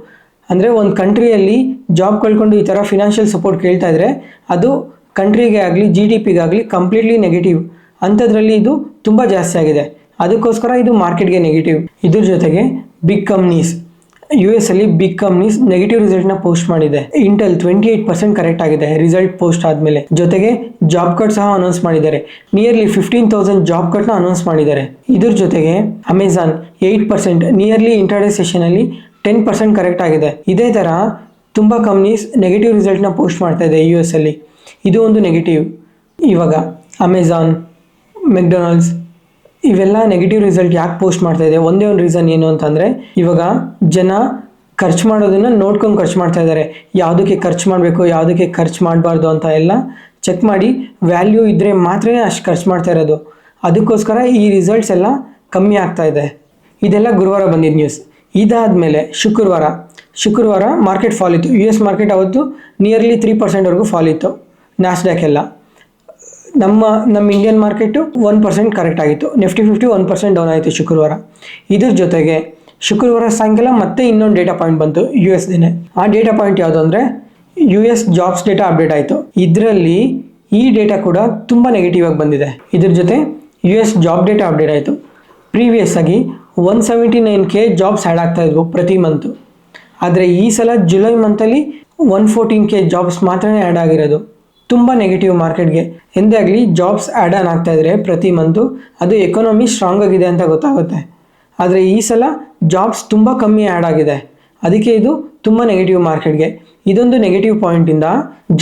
ಅಂದರೆ ಒಂದು ಕಂಟ್ರಿಯಲ್ಲಿ ಜಾಬ್ ಕಳ್ಕೊಂಡು ಈ ಥರ ಫಿನಾನ್ಷಿಯಲ್ ಸಪೋರ್ಟ್ ಕೇಳ್ತಾ ಇದ್ರೆ ಅದು ಕಂಟ್ರಿಗೆ ಆಗಲಿ GDPಗೆ ಆಗಲಿ ಕಂಪ್ಲೀಟ್ಲಿ ನೆಗೆಟಿವ್. ಅಂಥದ್ರಲ್ಲಿ ಇದು ತುಂಬ ಜಾಸ್ತಿ ಆಗಿದೆ, ಅದಕ್ಕೋಸ್ಕರ ಇದು ಮಾರ್ಕೆಟ್ಗೆ ನೆಗೆಟಿವ್. ಇದ್ರ ಜೊತೆಗೆ ಬಿಗ್ ಕಂಪ್ನೀಸ್, US ಅಲ್ಲಿ ಬಿಗ್ ಕಂಪ್ನೀಸ್ ನೆಗೆಟಿವ್ ರಿಸಲ್ಟ್ನ ಪೋಸ್ಟ್ ಮಾಡಿದೆ. ಇಂಟೆಲ್ 28% ಕರೆಕ್ಟ್ ಆಗಿದೆ ರಿಸಲ್ಟ್ ಪೋಸ್ಟ್ ಆದಮೇಲೆ. ಜೊತೆಗೆ ಜಾಬ್ ಕಟ್ ಸಹ ಅನೌನ್ಸ್ ಮಾಡಿದ್ದಾರೆ, ನಿಯರ್ಲಿ 15,000 ಜಾಬ್ ಕಟ್ನ ಅನೌನ್ಸ್ ಮಾಡಿದ್ದಾರೆ. ಇದ್ರ ಜೊತೆಗೆ ಅಮೆಜಾನ್ 8%, ನಿಯರ್ಲಿ ಇಂಟರ್ಡೇ ಸೆಷನಲ್ಲಿ 10% ಕರೆಕ್ಟ್ ಆಗಿದೆ. ಇದೇ ಥರ ತುಂಬ ಕಂಪ್ನೀಸ್ ನೆಗೆಟಿವ್ ರಿಸಲ್ಟ್ನ ಪೋಸ್ಟ್ ಮಾಡ್ತಾ ಇದೆ US ಅಲ್ಲಿ, ಇದು ಒಂದು ನೆಗೆಟಿವ್. ಇವಾಗ ಅಮೆಜಾನ್, ಮೆಕ್ಡೊನಾಲ್ಡ್ಸ್ ಇವೆಲ್ಲ ನೆಗೆಟಿವ್ ರಿಸಲ್ಟ್ ಯಾಕೆ ಪೋಸ್ಟ್ ಮಾಡ್ತಾ ಇದೆ? ಒಂದೇ ಒಂದು ರೀಸನ್ ಏನು ಅಂತಂದರೆ, ಇವಾಗ ಜನ ಖರ್ಚು ಮಾಡೋದನ್ನು ನೋಡ್ಕೊಂಡು ಖರ್ಚು ಮಾಡ್ತಾ ಇದ್ದಾರೆ. ಯಾವುದಕ್ಕೆ ಖರ್ಚು ಮಾಡಬೇಕು, ಯಾವುದಕ್ಕೆ ಖರ್ಚು ಮಾಡಬಾರ್ದು ಅಂತ ಎಲ್ಲ ಚೆಕ್ ಮಾಡಿ ವ್ಯಾಲ್ಯೂ ಇದ್ದರೆ ಮಾತ್ರ ಅಷ್ಟು ಖರ್ಚು ಮಾಡ್ತಾ ಇರೋದು. ಅದಕ್ಕೋಸ್ಕರ ಈ ರಿಸಲ್ಟ್ಸ್ ಎಲ್ಲ ಕಮ್ಮಿ ಆಗ್ತಾ ಇದೆ. ಇದೆಲ್ಲ ಗುರುವಾರ ಬಂದಿದ್ದ ನ್ಯೂಸ್. ಇದಾದಮೇಲೆ ಶುಕ್ರವಾರ ಮಾರ್ಕೆಟ್ ಫಾಲ್ ಇತ್ತು. US ಮಾರ್ಕೆಟ್ ಅವತ್ತು ನಿಯರ್ಲಿ 3%ವರೆಗೂ ಫಾಲ್ ಇತ್ತು. ನಾಸ್ಡ್ಯಾಕ್ ಎಲ್ಲ. ನಮ್ಮ ಇಂಡಿಯನ್ ಮಾರ್ಕೆಟು 1% ಕರೆಕ್ಟ್ ಆಗಿತ್ತು. ನಿಫ್ಟಿ 50 1% ಡೌನ್ ಆಯಿತು ಶುಕ್ರವಾರ. ಇದ್ರ ಜೊತೆಗೆ ಶುಕ್ರವಾರ ಸಾಯಂಕಾಲ ಮತ್ತೆ ಇನ್ನೊಂದು ಡೇಟಾ ಪಾಯಿಂಟ್ ಬಂತು US ದಿನ. ಆ ಡೇಟಾ ಪಾಯಿಂಟ್ ಯಾವುದು ಅಂದರೆ US ಜಾಬ್ಸ್ ಡೇಟಾ ಅಪ್ಡೇಟ್ ಆಯಿತು. ಇದರಲ್ಲಿ ಈ ಡೇಟಾ ಕೂಡ ತುಂಬ ನೆಗೆಟಿವ್ ಆಗಿ ಬಂದಿದೆ. ಇದ್ರ ಜೊತೆ US ಜಾಬ್ ಡೇಟಾ ಅಪ್ಡೇಟ್ ಆಯಿತು. ಪ್ರೀವಿಯಸ್ ಆಗಿ 179K ಜಾಬ್ಸ್ ಆ್ಯಡ್ ಆಗ್ತಾ ಇದ್ವು ಪ್ರತಿ ಮಂತು. ಆದರೆ ಈ ಸಲ ಜುಲೈ ಮಂತಲ್ಲಿ 114K ಜಾಬ್ಸ್ ಮಾತ್ರನೇ ಆ್ಯಡ್ ಆಗಿರೋದು. ತುಂಬ ನೆಗೆಟಿವ್ ಮಾರ್ಕೆಟ್ಗೆ. ಎಂದೇ ಆಗಲಿ ಜಾಬ್ಸ್ ಆ್ಯಡ್ ಆನ್ ಆಗ್ತಾ ಇದ್ರೆ ಪ್ರತಿ ಮಂತು ಅದು ಎಕಾನಮಿ ಸ್ಟ್ರಾಂಗ್ ಆಗಿದೆ ಅಂತ ಗೊತ್ತಾಗುತ್ತೆ. ಆದರೆ ಈ ಸಲ ಜಾಬ್ಸ್ ತುಂಬ ಕಮ್ಮಿ ಆ್ಯಡ್ ಆಗಿದೆ, ಅದಕ್ಕೆ ಇದು ತುಂಬ ನೆಗೆಟಿವ್ ಮಾರ್ಕೆಟ್ಗೆ. ಇದೊಂದು ನೆಗೆಟಿವ್ ಪಾಯಿಂಟಿಂದ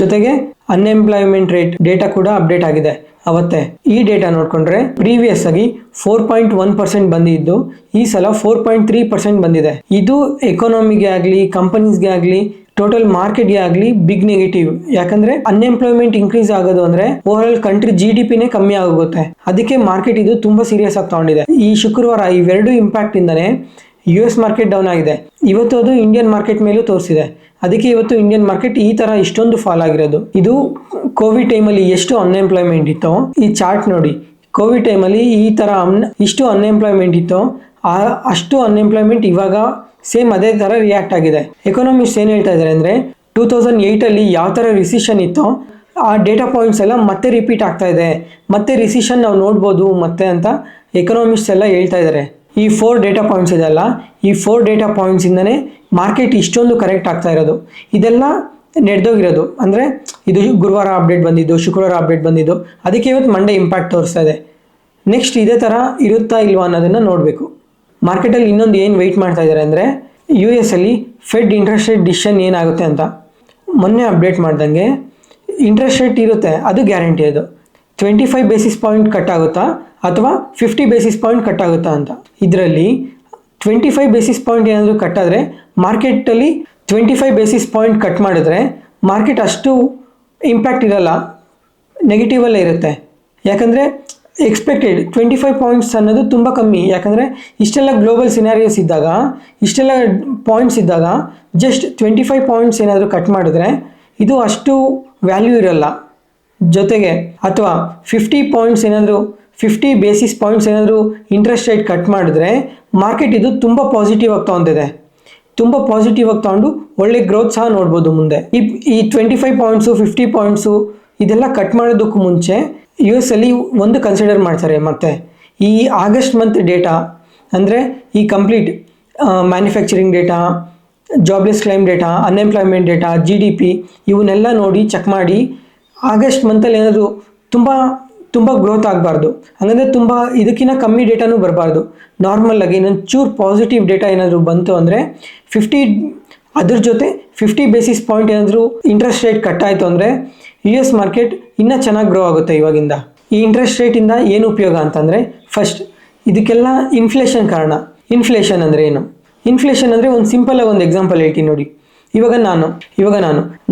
ಜೊತೆಗೆ ಅನ್ಎಂಪ್ಲಾಯ್ಮೆಂಟ್ ರೇಟ್ ಡೇಟಾ ಕೂಡ ಅಪ್ಡೇಟ್ ಆಗಿದೆ ಅವತ್ತೇ. ಈ ಡೇಟಾ ನೋಡಿಕೊಂಡ್ರೆ ಪ್ರೀವಿಯಸ್ ಆಗಿ 4.1% ಬಂದಿದ್ದು ಈ ಸಲ 4.3% ಬಂದಿದೆ. ಇದು ಎಕಾನಮಿಗೆ ಆಗಲಿ ಕಂಪನೀಸ್ಗೆ ಆಗಲಿ ಟೋಟಲ್ ಮಾರ್ಕೆಟ್ಗೆ ಆಗಲಿ ಬಿಗ್ ನೆಗೆಟಿವ್. ಯಾಕಂದ್ರೆ ಅನ್ಎಂಪ್ಲಾಯ್ಮೆಂಟ್ ಇನ್ಕ್ರೀಸ್ ಆಗೋದು ಅಂದ್ರೆ ಓವರ್ ಆಲ್ ಕಂಟ್ರಿ GDPನೇ ಕಮ್ಮಿ ಆಗೋಗುತ್ತೆ. ಅದಕ್ಕೆ ಮಾರ್ಕೆಟ್ ಇದು ತುಂಬಾ ಸೀರಿಯಸ್ ಆಗಿ ತಗೊಂಡಿದೆ. ಈ ಶುಕ್ರವಾರ ಇವೆರಡು ಇಂಪ್ಯಾಕ್ಟ್ ಇಂದಾನೆ US ಮಾರ್ಕೆಟ್ ಡೌನ್ ಆಗಿದೆ. ಇವತ್ತು ಅದು ಇಂಡಿಯನ್ ಮಾರ್ಕೆಟ್ ಮೇಲೂ ತೋರಿಸಿದೆ. ಅದಕ್ಕೆ ಇವತ್ತು ಇಂಡಿಯನ್ ಮಾರ್ಕೆಟ್ ಈ ತರ ಇಷ್ಟೊಂದು ಫಾಲ್ ಆಗಿರೋದು. ಇದು ಕೋವಿಡ್ ಟೈಮಲ್ಲಿ ಎಷ್ಟು ಅನ್ಎಂಪ್ಲಾಯ್ಮೆಂಟ್ ಇತ್ತೋ ಈ ಚಾರ್ಟ್ ನೋಡಿ. ಕೋವಿಡ್ ಟೈಮಲ್ಲಿ ಈ ತರ ಇಷ್ಟು ಅನ್ಎಂಪ್ಲಾಯ್ಮೆಂಟ್ ಇತ್ತೋ ಅಷ್ಟು ಅನ್ಎಂಪ್ಲಾಯ್ಮೆಂಟ್ ಇವಾಗ ಸೇಮ್ ಅದೇ ಥರ ರಿಯಾಕ್ಟ್ ಆಗಿದೆ. ಎಕಾನಮಿಸ್ಟ್ ಏನು ಹೇಳ್ತಾ ಇದ್ದಾರೆ ಅಂದರೆ 2008 ಯಾವ ಥರ ರಿಸಿಷನ್ ಇತ್ತೋ ಆ ಡೇಟಾ ಪಾಯಿಂಟ್ಸ್ ಎಲ್ಲ ಮತ್ತೆ ರಿಪೀಟ್ ಆಗ್ತಾ ಇದೆ, ಮತ್ತೆ ರಿಸಿಷನ್ ನಾವು ನೋಡ್ಬೋದು ಮತ್ತೆ ಅಂತ ಎಕನಾಮಿಸ್ಟ್ ಎಲ್ಲ ಹೇಳ್ತಾ ಇದ್ದಾರೆ. ಈ 4 ಡೇಟಾ ಪಾಯಿಂಟ್ಸ್ ಇದೆಲ್ಲ, ಈ 4 ಡೇಟಾ ಪಾಯಿಂಟ್ಸಿಂದನೇ ಮಾರ್ಕೆಟ್ ಇಷ್ಟೊಂದು ಕರೆಕ್ಟ್ ಆಗ್ತಾ ಇರೋದು. ಇದೆಲ್ಲ ನಡೆದೋಗಿರೋದು. ಅಂದರೆ ಇದು ಗುರುವಾರ ಅಪ್ಡೇಟ್ ಬಂದಿದ್ದು, ಶುಕ್ರವಾರ ಅಪ್ಡೇಟ್ ಬಂದಿದ್ದು, ಅದಕ್ಕೆ ಇವತ್ತು ಮಂಡೇ ಇಂಪ್ಯಾಕ್ಟ್ ತೋರಿಸ್ತಾ ಇದೆ. ನೆಕ್ಸ್ಟ್ ಇದೇ ಥರ ಇರುತ್ತಾ ಇಲ್ವಾ ಅನ್ನೋದನ್ನು ನೋಡಬೇಕು. ಮಾರ್ಕೆಟಲ್ಲಿ ಇನ್ನೊಂದು ಏನು ವೆಯ್ಟ್ ಮಾಡ್ತಾ ಇದ್ದಾರೆ ಅಂದರೆ US ಅಲ್ಲಿ ಫೆಡ್ ಇಂಟ್ರೆಸ್ಟ್ ರೇಟ್ ಡಿಸಿಷನ್ ಏನಾಗುತ್ತೆ ಅಂತ. ಮೊನ್ನೆ ಅಪ್ಡೇಟ್ ಮಾಡ್ದಂಗೆ ಇಂಟ್ರೆಸ್ಟ್ ರೇಟ್ ಇರುತ್ತೆ, ಅದು ಗ್ಯಾರಂಟಿ. ಅದು 25 ಬೇಸಿಸ್ ಪಾಯಿಂಟ್ ಕಟ್ ಆಗುತ್ತಾ ಅಥವಾ 50 ಬೇಸಿಸ್ ಪಾಯಿಂಟ್ ಕಟ್ ಆಗುತ್ತಾ ಅಂತ. ಇದರಲ್ಲಿ 25 ಬೇಸಿಸ್ ಪಾಯಿಂಟ್ ಏನಾದರೂ ಕಟ್ ಆದರೆ ಮಾರ್ಕೆಟಲ್ಲಿ 25 ಬೇಸಿಸ್ ಪಾಯಿಂಟ್ ಕಟ್ ಮಾಡಿದ್ರೆ ಮಾರ್ಕೆಟ್ ಅಷ್ಟು ಇಂಪ್ಯಾಕ್ಟ್ ಇರಲ್ಲ, ನೆಗೆಟಿವಲ್ಲೇ ಇರುತ್ತೆ. ಯಾಕಂದರೆ ಎಕ್ಸ್ಪೆಕ್ಟೆಡ್ 25 ಪಾಯಿಂಟ್ಸ್ ಅನ್ನೋದು ತುಂಬ ಕಮ್ಮಿ. ಯಾಕಂದರೆ ಇಷ್ಟೆಲ್ಲ ಗ್ಲೋಬಲ್ ಸಿನಾರಿಯೋಸ್ ಇದ್ದಾಗ, ಇಷ್ಟೆಲ್ಲ ಪಾಯಿಂಟ್ಸ್ ಇದ್ದಾಗ ಜಸ್ಟ್ 25 ಪಾಯಿಂಟ್ಸ್ ಏನಾದರೂ ಕಟ್ ಮಾಡಿದ್ರೆ ಇದು ಅಷ್ಟು ವ್ಯಾಲ್ಯೂ ಇರಲ್ಲ. ಜೊತೆಗೆ ಅಥವಾ 50 ಪಾಯಿಂಟ್ಸ್ ಏನಾದರೂ 50 ಬೇಸಿಸ್ ಪಾಯಿಂಟ್ಸ್ ಏನಾದರೂ ಇಂಟ್ರೆಸ್ಟ್ ರೇಟ್ ಕಟ್ ಮಾಡಿದ್ರೆ ಮಾರ್ಕೆಟ್ ಇದು ತುಂಬ ಪಾಸಿಟಿವ್ ಆಗಿ ತೊಗೊಂತಿದೆ. ತುಂಬ ಪಾಸಿಟಿವ್ ಆಗಿ ತೊಗೊಂಡು ಒಳ್ಳೆ ಗ್ರೋತ್ ಸಹ ನೋಡ್ಬೋದು ಮುಂದೆ. ಈ 25 ಪಾಯಿಂಟ್ಸು 50 ಪಾಯಿಂಟ್ಸು ಇದೆಲ್ಲ ಕಟ್ ಮಾಡೋದಕ್ಕೂ ಮುಂಚೆ US ಅಲ್ಲಿ ಒಂದು ಕನ್ಸಿಡರ್ ಮಾಡ್ತಾರೆ. ಮತ್ತು ಈ ಆಗಸ್ಟ್ ಮಂತ್ ಡೇಟಾ ಅಂದರೆ ಈ complete manufacturing data, jobless claim data, unemployment data, GDP ಇವನ್ನೆಲ್ಲ ನೋಡಿ ಚೆಕ್ ಮಾಡಿ ಆಗಸ್ಟ್ ಮಂತಲ್ಲಿ ಏನಾದರೂ ತುಂಬ ಗ್ರೋತ್ ಆಗಬಾರ್ದು. ಹಾಗಂದರೆ ತುಂಬ ಇದಕ್ಕಿಂತ ಕಮ್ಮಿ ಡೇಟಾನೂ ಬರಬಾರ್ದು. ನಾರ್ಮಲಾಗಿ ಇನ್ನೊಂದು ಚೂರು ಪಾಸಿಟಿವ್ ಡೇಟಾ ಏನಾದರೂ ಬಂತು ಅಂದರೆ 50 ಅದ್ರ ಜೊತೆ 50 ಬೇಸಿಸ್ ಪಾಯಿಂಟ್ ಏನಾದರೂ ಇಂಟ್ರೆಸ್ಟ್ ರೇಟ್ ಕಟ್ ಆಯಿತು ಅಂದರೆ US ಮಾರ್ಕೆಟ್ ಇನ್ನೂ ಚೆನ್ನಾಗಿ ಗ್ರೋ ಆಗುತ್ತೆ ಇವಾಗಿಂದ. ಈ ಇಂಟ್ರೆಸ್ಟ್ ರೇಟಿಂದ ಏನು ಉಪಯೋಗ ಅಂತಂದರೆ ಫಸ್ಟ್ ಇದಕ್ಕೆಲ್ಲ ಇನ್ಫ್ಲೇಷನ್ ಕಾರಣ. ಇನ್ಫ್ಲೇಷನ್ ಅಂದರೆ ಏನು? ಇನ್ಫ್ಲೇಷನ್ ಅಂದರೆ ಒಂದು ಸಿಂಪಲಾಗಿ ಒಂದು ಎಕ್ಸಾಂಪಲ್ ಹೇಳ್ತೀನಿ ನೋಡಿ. ಇವಾಗ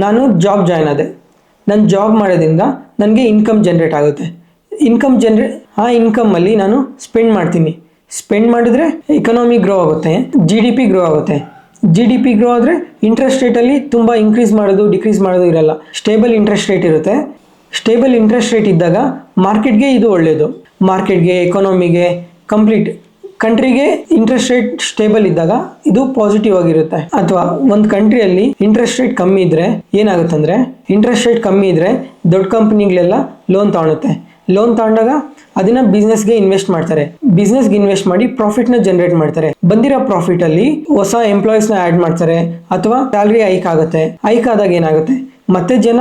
ನಾನು ಜಾಬ್ ಜಾಯ್ನ್ ಆದೆ. ನಾನು ಜಾಬ್ ಮಾಡೋದ್ರಿಂದ ನನಗೆ ಇನ್ಕಮ್ ಜನ್ರೇಟ್ ಆಗುತ್ತೆ. ಆ ಇನ್ಕಮಲ್ಲಿ ನಾನು ಸ್ಪೆಂಡ್ ಮಾಡ್ತೀನಿ. ಸ್ಪೆಂಡ್ ಮಾಡಿದ್ರೆ ಎಕನಾಮಿ ಗ್ರೋ ಆಗುತ್ತೆ, GDP ಗ್ರೋ ಆಗುತ್ತೆ. GDP ಗ್ರೋ ಆದರೆ ಇಂಟ್ರೆಸ್ಟ್ ರೇಟಲ್ಲಿ ತುಂಬ ಇನ್ಕ್ರೀಸ್ ಮಾಡೋದು ಡಿಕ್ರೀಸ್ ಮಾಡೋದು ಇರಲ್ಲ. ಸ್ಟೇಬಲ್ ಇಂಟ್ರೆಸ್ಟ್ ರೇಟ್ ಇರುತ್ತೆ. ಸ್ಟೇಬಲ್ ಇಂಟ್ರೆಸ್ಟ್ ರೇಟ್ ಇದ್ದಾಗ ಮಾರ್ಕೆಟ್ಗೆ ಇದು ಒಳ್ಳೆಯದು. ಮಾರ್ಕೆಟ್ಗೆ, ಎಕಾನಮಿಗೆ, ಕಂಪ್ಲೀಟ್ ಕಂಟ್ರಿಗೆ ಇಂಟ್ರೆಸ್ಟ್ ರೇಟ್ ಸ್ಟೇಬಲ್ ಇದ್ದಾಗ ಇದು ಪಾಸಿಟಿವ್ ಆಗಿರುತ್ತೆ. ಅಥವಾ ಒಂದು ಕಂಟ್ರಿಯಲ್ಲಿ ಇಂಟ್ರೆಸ್ಟ್ ರೇಟ್ ಕಮ್ಮಿ ಇದ್ರೆ ಏನಾಗುತ್ತಂದ್ರೆ, ಇಂಟ್ರೆಸ್ಟ್ ರೇಟ್ ಕಮ್ಮಿ ಇದ್ರೆ ದೊಡ್ಡ ಕಂಪನಿಗಳೆಲ್ಲ ಲೋನ್ ತಗೊಳುತ್ತೆ. ಲೋನ್ ತಗೊಂಡಾಗ ಅದನ್ನ ಬಿಸ್ನೆಸ್ಗೆ ಇನ್ವೆಸ್ಟ್ ಮಾಡ್ತಾರೆ. ಬಿಸ್ನೆಸ್ಗೆ ಇನ್ವೆಸ್ಟ್ ಮಾಡಿ ಪ್ರಾಫಿಟ್ನ ಜನರೇಟ್ ಮಾಡ್ತಾರೆ. ಬಂದಿರೋ ಪ್ರಾಫಿಟ್ ಅಲ್ಲಿ ಹೊಸ ಎಂಪ್ಲಾಯೀಸ್ನ ಆ್ಯಡ್ ಮಾಡ್ತಾರೆ ಅಥವಾ ಸ್ಯಾಲ್ರಿ ಹೈಕ್ ಆಗುತ್ತೆ. ಹೈಕ್ ಆದಾಗ ಏನಾಗುತ್ತೆ, ಮತ್ತೆ ಜನ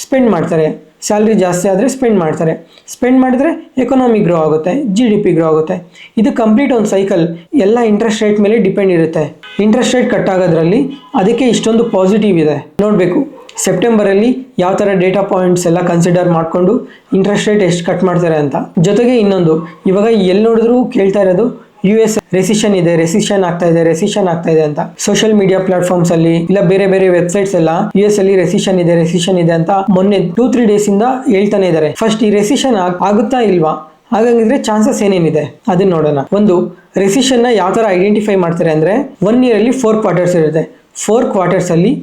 ಸ್ಪೆಂಡ್ ಮಾಡ್ತಾರೆ. ಸ್ಯಾಲ್ರಿ ಜಾಸ್ತಿ ಆದರೆ ಸ್ಪೆಂಡ್ ಮಾಡ್ತಾರೆ. ಸ್ಪೆಂಡ್ ಮಾಡಿದ್ರೆ ಎಕಾನಮಿ ಗ್ರೋ ಆಗುತ್ತೆ, GDP ಗ್ರೋ ಆಗುತ್ತೆ. ಇದು ಕಂಪ್ಲೀಟ್ ಒಂದು ಸೈಕಲ್. ಎಲ್ಲ ಇಂಟ್ರೆಸ್ಟ್ ರೇಟ್ ಮೇಲೆ ಡಿಪೆಂಡ್ ಇರುತ್ತೆ. ಇಂಟ್ರೆಸ್ಟ್ ರೇಟ್ ಕಟ್ ಆಗೋದ್ರಲ್ಲಿ ಅದಕ್ಕೆ ಇಷ್ಟೊಂದು ಪಾಸಿಟಿವ್ ಇದೆ. ನೋಡಬೇಕು ಸೆಪ್ಟೆಂಬರಲ್ಲಿ ಯಾವ ಥರ ಡೇಟಾ ಪಾಯಿಂಟ್ಸ್ ಎಲ್ಲ ಕನ್ಸಿಡರ್ ಮಾಡಿಕೊಂಡು ಇಂಟ್ರೆಸ್ಟ್ ರೇಟ್ ಎಷ್ಟು ಕಟ್ ಮಾಡ್ತಾರೆ ಅಂತ. ಜೊತೆಗೆ ಇನ್ನೊಂದು, ಇವಾಗ ಎಲ್ಲಿ ನೋಡಿದ್ರು ಕೇಳ್ತಾ ಇರೋದು US ರೆಸಿಷನ್ ಇದೆ, ರೆಸಿಷನ್ ಆಗ್ತಾ ಇದೆ ಅಂತ. ಸೋಷಿಯಲ್ ಮೀಡಿಯಾ ಪ್ಲಾಟ್ಫಾರ್ಮ್ಸ್ ಅಲ್ಲಿ ಇಲ್ಲ ಬೇರೆ ಬೇರೆ ವೆಬ್ಸೈಟ್ಸ್ ಎಲ್ಲ US ಅಲ್ಲಿ ರೆಸಿಷನ್ ಇದೆ ಅಂತ ಮೊನ್ನೆ 2-3 ಡೇಸ್ ಇಂದ ಹೇಳ್ತಾನೆ ಇದ್ದಾರೆ. ಫಸ್ಟ್ ಈ ರೆಸಿಷನ್ ಆಗುತ್ತಾ ಇಲ್ವಾ, ಹಾಗಂಗಿದ್ರೆ ಚಾನ್ಸಸ್ ಏನೇನಿದೆ ಅದನ್ನ ನೋಡೋಣ. ಒಂದು, ರೆಸಿಷನ್ ನ ಯಾವ ತರ ಐಡೆಂಟಿಫೈ ಮಾಡ್ತಾರೆ ಅಂದ್ರೆ, 1 year ಅಲ್ಲಿ 4 ಕ್ವಾರ್ಟರ್ಸ್ ಇರುತ್ತೆ. 4 ಕ್ವಾರ್ಟರ್ಸ್ ಅಲ್ಲಿ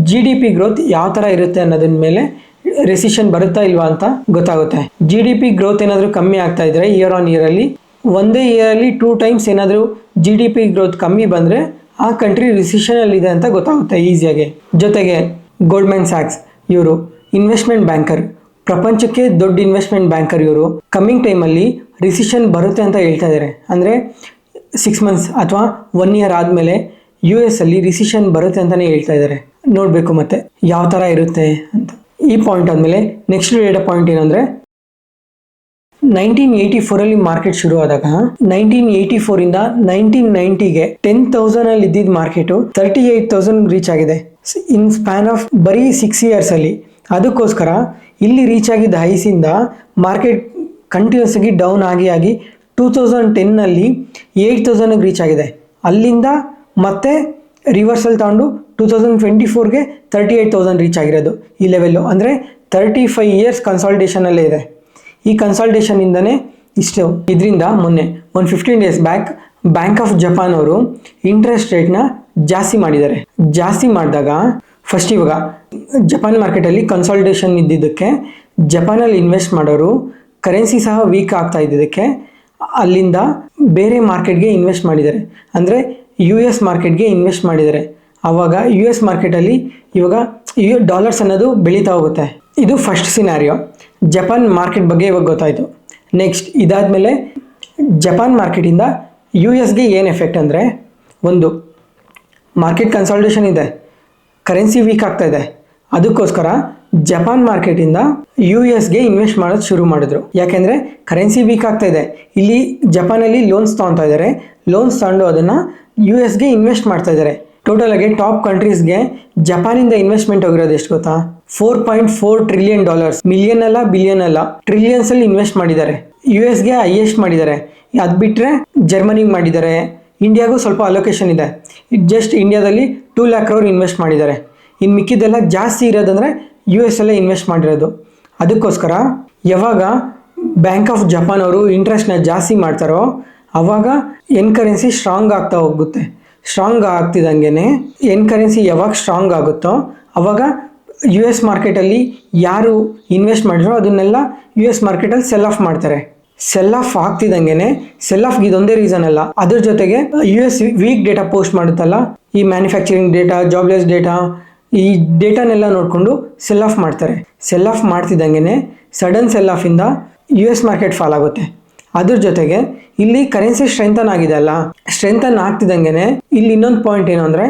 GDP ಗ್ರೋತ್ ಯಾವ ತರ ಇರುತ್ತೆ ಅನ್ನೋದ್ರ ಮೇಲೆ ರೆಸಿಷನ್ ಬರುತ್ತಾ ಇಲ್ವಾ ಅಂತ ಗೊತ್ತಾಗುತ್ತೆ. GDP ಗ್ರೋತ್ ಏನಾದರೂ ಕಮ್ಮಿ ಆಗ್ತಾ ಇದ್ರೆ ಇಯರ್ ಆನ್ ಇಯರ್ ಅಲ್ಲಿ, ಒಂದೇ ಇಯರ್ ಅಲ್ಲಿ 2 times ಏನಾದರೂ GDP ಗ್ರೋತ್ ಕಮ್ಮಿ ಬಂದ್ರೆ ಆ ಕಂಟ್ರಿ ರಿಸಿಷನ್ ಅಲ್ಲಿ ಇದೆ ಅಂತ ಗೊತ್ತಾಗುತ್ತೆ ಈಸಿಯಾಗಿ. ಜೊತೆಗೆ ಗೋಲ್ಡ್ಮನ್ ಸ್ಯಾಕ್ಸ್ ಇವರು ಇನ್ವೆಸ್ಟ್ಮೆಂಟ್ ಬ್ಯಾಂಕರ್, ಪ್ರಪಂಚಕ್ಕೆ ದೊಡ್ಡ ಇನ್ವೆಸ್ಟ್ಮೆಂಟ್ ಬ್ಯಾಂಕರ್. ಇವರು ಕಮ್ಮಿಂಗ್ ಟೈಮಲ್ಲಿ ರಿಸಿಷನ್ ಬರುತ್ತೆ ಅಂತ ಹೇಳ್ತಾ ಇದ್ದಾರೆ. ಅಂದರೆ 6 months ಅಥವಾ 1 year ಆದಮೇಲೆ US ಅಲ್ಲಿ ರಿಸಿಷನ್ ಬರುತ್ತೆ ಅಂತಲೇ ಹೇಳ್ತಾ ಇದ್ದಾರೆ. ನೋಡಬೇಕು ಮತ್ತೆ ಯಾವ ಥರ ಇರುತ್ತೆ ಅಂತ. ಈ ಪಾಯಿಂಟ್ ಆದಮೇಲೆ ನೆಕ್ಸ್ಟ್ ಡೇಟಾ ಪಾಯಿಂಟ್ ಏನಂದರೆ, 1984 ಅಲ್ಲಿ ಮಾರ್ಕೆಟ್ ಶುರು ಆದಾಗ 1984 ಇಂದ 1990ಗೆ 10,000 ಅಲ್ಲಿ ಇದ್ದಿದ್ದ ಮಾರ್ಕೆಟು 38,000 ರೀಚ್ ಆಗಿದೆ ಇನ್ ಸ್ಪ್ಯಾನ್ ಆಫ್ ಬರೀ 6 years ಅಲ್ಲಿ. ಅದಕ್ಕೋಸ್ಕರ ಇಲ್ಲಿ ರೀಚ್ ಆಗಿದ್ದ ಹೈಸಿಂದ ಮಾರ್ಕೆಟ್ ಕಂಟಿನ್ಯೂಸ್ ಆಗಿ ಡೌನ್ ಆಗಿ 2010 ಅಲ್ಲಿ 8,000 ರೀಚ್ ಆಗಿದೆ. ಅಲ್ಲಿಂದ ಮತ್ತೆ ರಿವರ್ಸಲ್ ತಗೊಂಡು 2024ಗೆ 38,000 ರೀಚ್ ಆಗಿರೋದು ಈ ಲೆವೆಲ್ಲು. ಅಂದರೆ 35 years ಕನ್ಸಾಲ್ಟೇಷನ್ ಅಲ್ಲೇ ಇದೆ. ಈ ಕನ್ಸಲ್ಟೇಷನ್ ಇಂದನೇ ಇಷ್ಟು. ಇದರಿಂದ ಮೊನ್ನೆ ಒಂದು 15 days back bank of Japan ಅವರು ಇಂಟ್ರೆಸ್ಟ್ ರೇಟ್ನ ಜಾಸ್ತಿ ಮಾಡಿದ್ದಾರೆ. ಜಾಸ್ತಿ ಮಾಡಿದಾಗ ಫಸ್ಟ್ ಇವಾಗ ಜಪಾನ್ ಮಾರ್ಕೆಟಲ್ಲಿ ಕನ್ಸಲ್ಟೇಷನ್ ಇದ್ದಿದ್ದಕ್ಕೆ ಜಪಾನಲ್ಲಿ ಇನ್ವೆಸ್ಟ್ ಮಾಡೋರು ಕರೆನ್ಸಿ ಸಹ ವೀಕ್ ಆಗ್ತಾ ಇದ್ದಿದ್ದಕ್ಕೆ ಅಲ್ಲಿಂದ ಬೇರೆ ಮಾರ್ಕೆಟ್ಗೆ ಇನ್ವೆಸ್ಟ್ ಮಾಡಿದ್ದಾರೆ. ಅಂದರೆ US ಮಾರ್ಕೆಟ್ಗೆ ಇನ್ವೆಸ್ಟ್ ಮಾಡಿದ್ದಾರೆ. ಆವಾಗ US ಮಾರ್ಕೆಟಲ್ಲಿ ಇವಾಗ ಡಾಲರ್ಸ್ ಅನ್ನೋದು ಬೆಳೀತಾ ಹೋಗುತ್ತೆ. ಇದು ಫಸ್ಟ್ ಸಿನಾರಿಯೋ. ಜಪಾನ್ ಮಾರ್ಕೆಟ್ ಬಗ್ಗೆ ಇವಾಗ ಗೊತ್ತಾಯಿತು. ನೆಕ್ಸ್ಟ್ ಇದಾದಮೇಲೆ ಜಪಾನ್ ಮಾರ್ಕೆಟಿಂದ US ಗೆ ಏನು ಎಫೆಕ್ಟ್ ಅಂದರೆ, ಒಂದು ಮಾರ್ಕೆಟ್ ಕನ್ಸಾಲ್ಟೇಷನ್ ಇದೆ, ಕರೆನ್ಸಿ ವೀಕ್ ಆಗ್ತಾ ಇದೆ. ಅದಕ್ಕೋಸ್ಕರ ಜಪಾನ್ ಮಾರ್ಕೆಟಿಂದ US ಗೆ ಇನ್ವೆಸ್ಟ್ ಮಾಡೋದು ಶುರು ಮಾಡಿದ್ರು. ಯಾಕೆಂದರೆ ಕರೆನ್ಸಿ ವೀಕ್ ಆಗ್ತಾ ಇದೆ. ಇಲ್ಲಿ ಜಪಾನಲ್ಲಿ ಲೋನ್ಸ್ ತೊಗೊತಾ ಇದ್ದಾರೆ. ಲೋನ್ಸ್ ತಗೊಂಡು ಅದನ್ನು US ಗೆ ಇನ್ವೆಸ್ಟ್ ಮಾಡ್ತಾ ಇದ್ದಾರೆ. ಟೋಟಲ್ ಆಗಿ ಟಾಪ್ ಕಂಟ್ರೀಸ್ಗೆ ಜಪಾನಿಂದ ಇನ್ವೆಸ್ಟ್ಮೆಂಟ್ ಹೋಗಿರೋದು ಎಷ್ಟು ಗೊತ್ತಾ? $4.4 trillion. ಮಿಲಿಯನ್ ಅಲ್ಲ, ಬಿಲಿಯನ್ ಅಲ್ಲ, ಟ್ರಿಲಿಯನ್ಸ್ ಅಲ್ಲಿ ಇನ್ವೆಸ್ಟ್ ಮಾಡಿದ್ದಾರೆ. US ಗೆ ಹೈಯೆಸ್ಟ್ ಮಾಡಿದ್ದಾರೆ. ಅದು ಬಿಟ್ಟರೆ ಜರ್ಮನಿಗೆ ಮಾಡಿದ್ದಾರೆ. ಇಂಡಿಯಾಗೂ ಸ್ವಲ್ಪ ಅಲೋಕೇಶನ್ ಇದೆ. ಜಸ್ಟ್ ಇಂಡಿಯಾದಲ್ಲಿ 2 lakh crore ಇನ್ವೆಸ್ಟ್ ಮಾಡಿದ್ದಾರೆ. ಇನ್ನು ಮಿಕ್ಕಿದೆಲ್ಲ ಜಾಸ್ತಿ ಇರೋದಂದರೆ US ಅಲ್ಲೇ ಇನ್ವೆಸ್ಟ್ ಮಾಡಿರೋದು. ಅದಕ್ಕೋಸ್ಕರ ಯಾವಾಗ ಬ್ಯಾಂಕ್ ಆಫ್ ಜಪಾನ್ ಅವರು ಇಂಟ್ರೆಸ್ಟ್ನ ಜಾಸ್ತಿ ಮಾಡ್ತಾರೋ ಆವಾಗ ಎನ್ ಕರೆನ್ಸಿ ಸ್ಟ್ರಾಂಗ್ ಆಗ್ತಾ ಹೋಗುತ್ತೆ. ಸ್ಟ್ರಾಂಗ್ ಆಗ್ತಿದ್ದಂಗೆ ಎನ್ ಕರೆನ್ಸಿ ಯಾವಾಗ ಸ್ಟ್ರಾಂಗ್ ಆಗುತ್ತೋ ಆವಾಗ US ಮಾರ್ಕೆಟಲ್ಲಿ ಯಾರು ಇನ್ವೆಸ್ಟ್ ಮಾಡಿರೋ ಅದನ್ನೆಲ್ಲ US ಮಾರ್ಕೆಟಲ್ಲಿ ಸೆಲ್ ಆಫ್ ಮಾಡ್ತಾರೆ. ಸೆಲ್ ಆಫ್ ಆಗ್ತಿದ್ದಂಗೆ, ಸೆಲ್ ಆಫ್ಗೆ ಇದೊಂದೇ ರೀಸನ್ ಅಲ್ಲ, ಅದ್ರ ಜೊತೆಗೆ US ವೀಕ್ ಡೇಟಾ ಪೋಸ್ಟ್ ಮಾಡುತ್ತಲ್ಲ, ಈ ಮ್ಯಾನುಫ್ಯಾಕ್ಚರಿಂಗ್ ಡೇಟಾ, ಜಾಬ್ಲೆಸ್ ಡೇಟಾ, ಈ ಡೇಟಾನೆಲ್ಲ ನೋಡಿಕೊಂಡು ಸೆಲ್ ಆಫ್ ಮಾಡ್ತಾರೆ. ಸೆಲ್ ಆಫ್ ಮಾಡ್ತಿದ್ದಂಗೆ ಸಡನ್ ಸೆಲ್ ಆಫಿಂದ US ಮಾರ್ಕೆಟ್ ಫಾಲ್ ಆಗುತ್ತೆ. ಅದ್ರ ಜೊತೆಗೆ ಇಲ್ಲಿ ಕರೆನ್ಸಿ ಸ್ಟ್ರೆಂಥನ್ ಆಗಿದೆ ಅಲ್ಲ, ಸ್ಟ್ರೆಂಥನ್ ಆಗ್ತಿದ್ದಂಗೆ ಇಲ್ಲಿ ಇನ್ನೊಂದು ಪಾಯಿಂಟ್ ಏನು ಅಂದರೆ,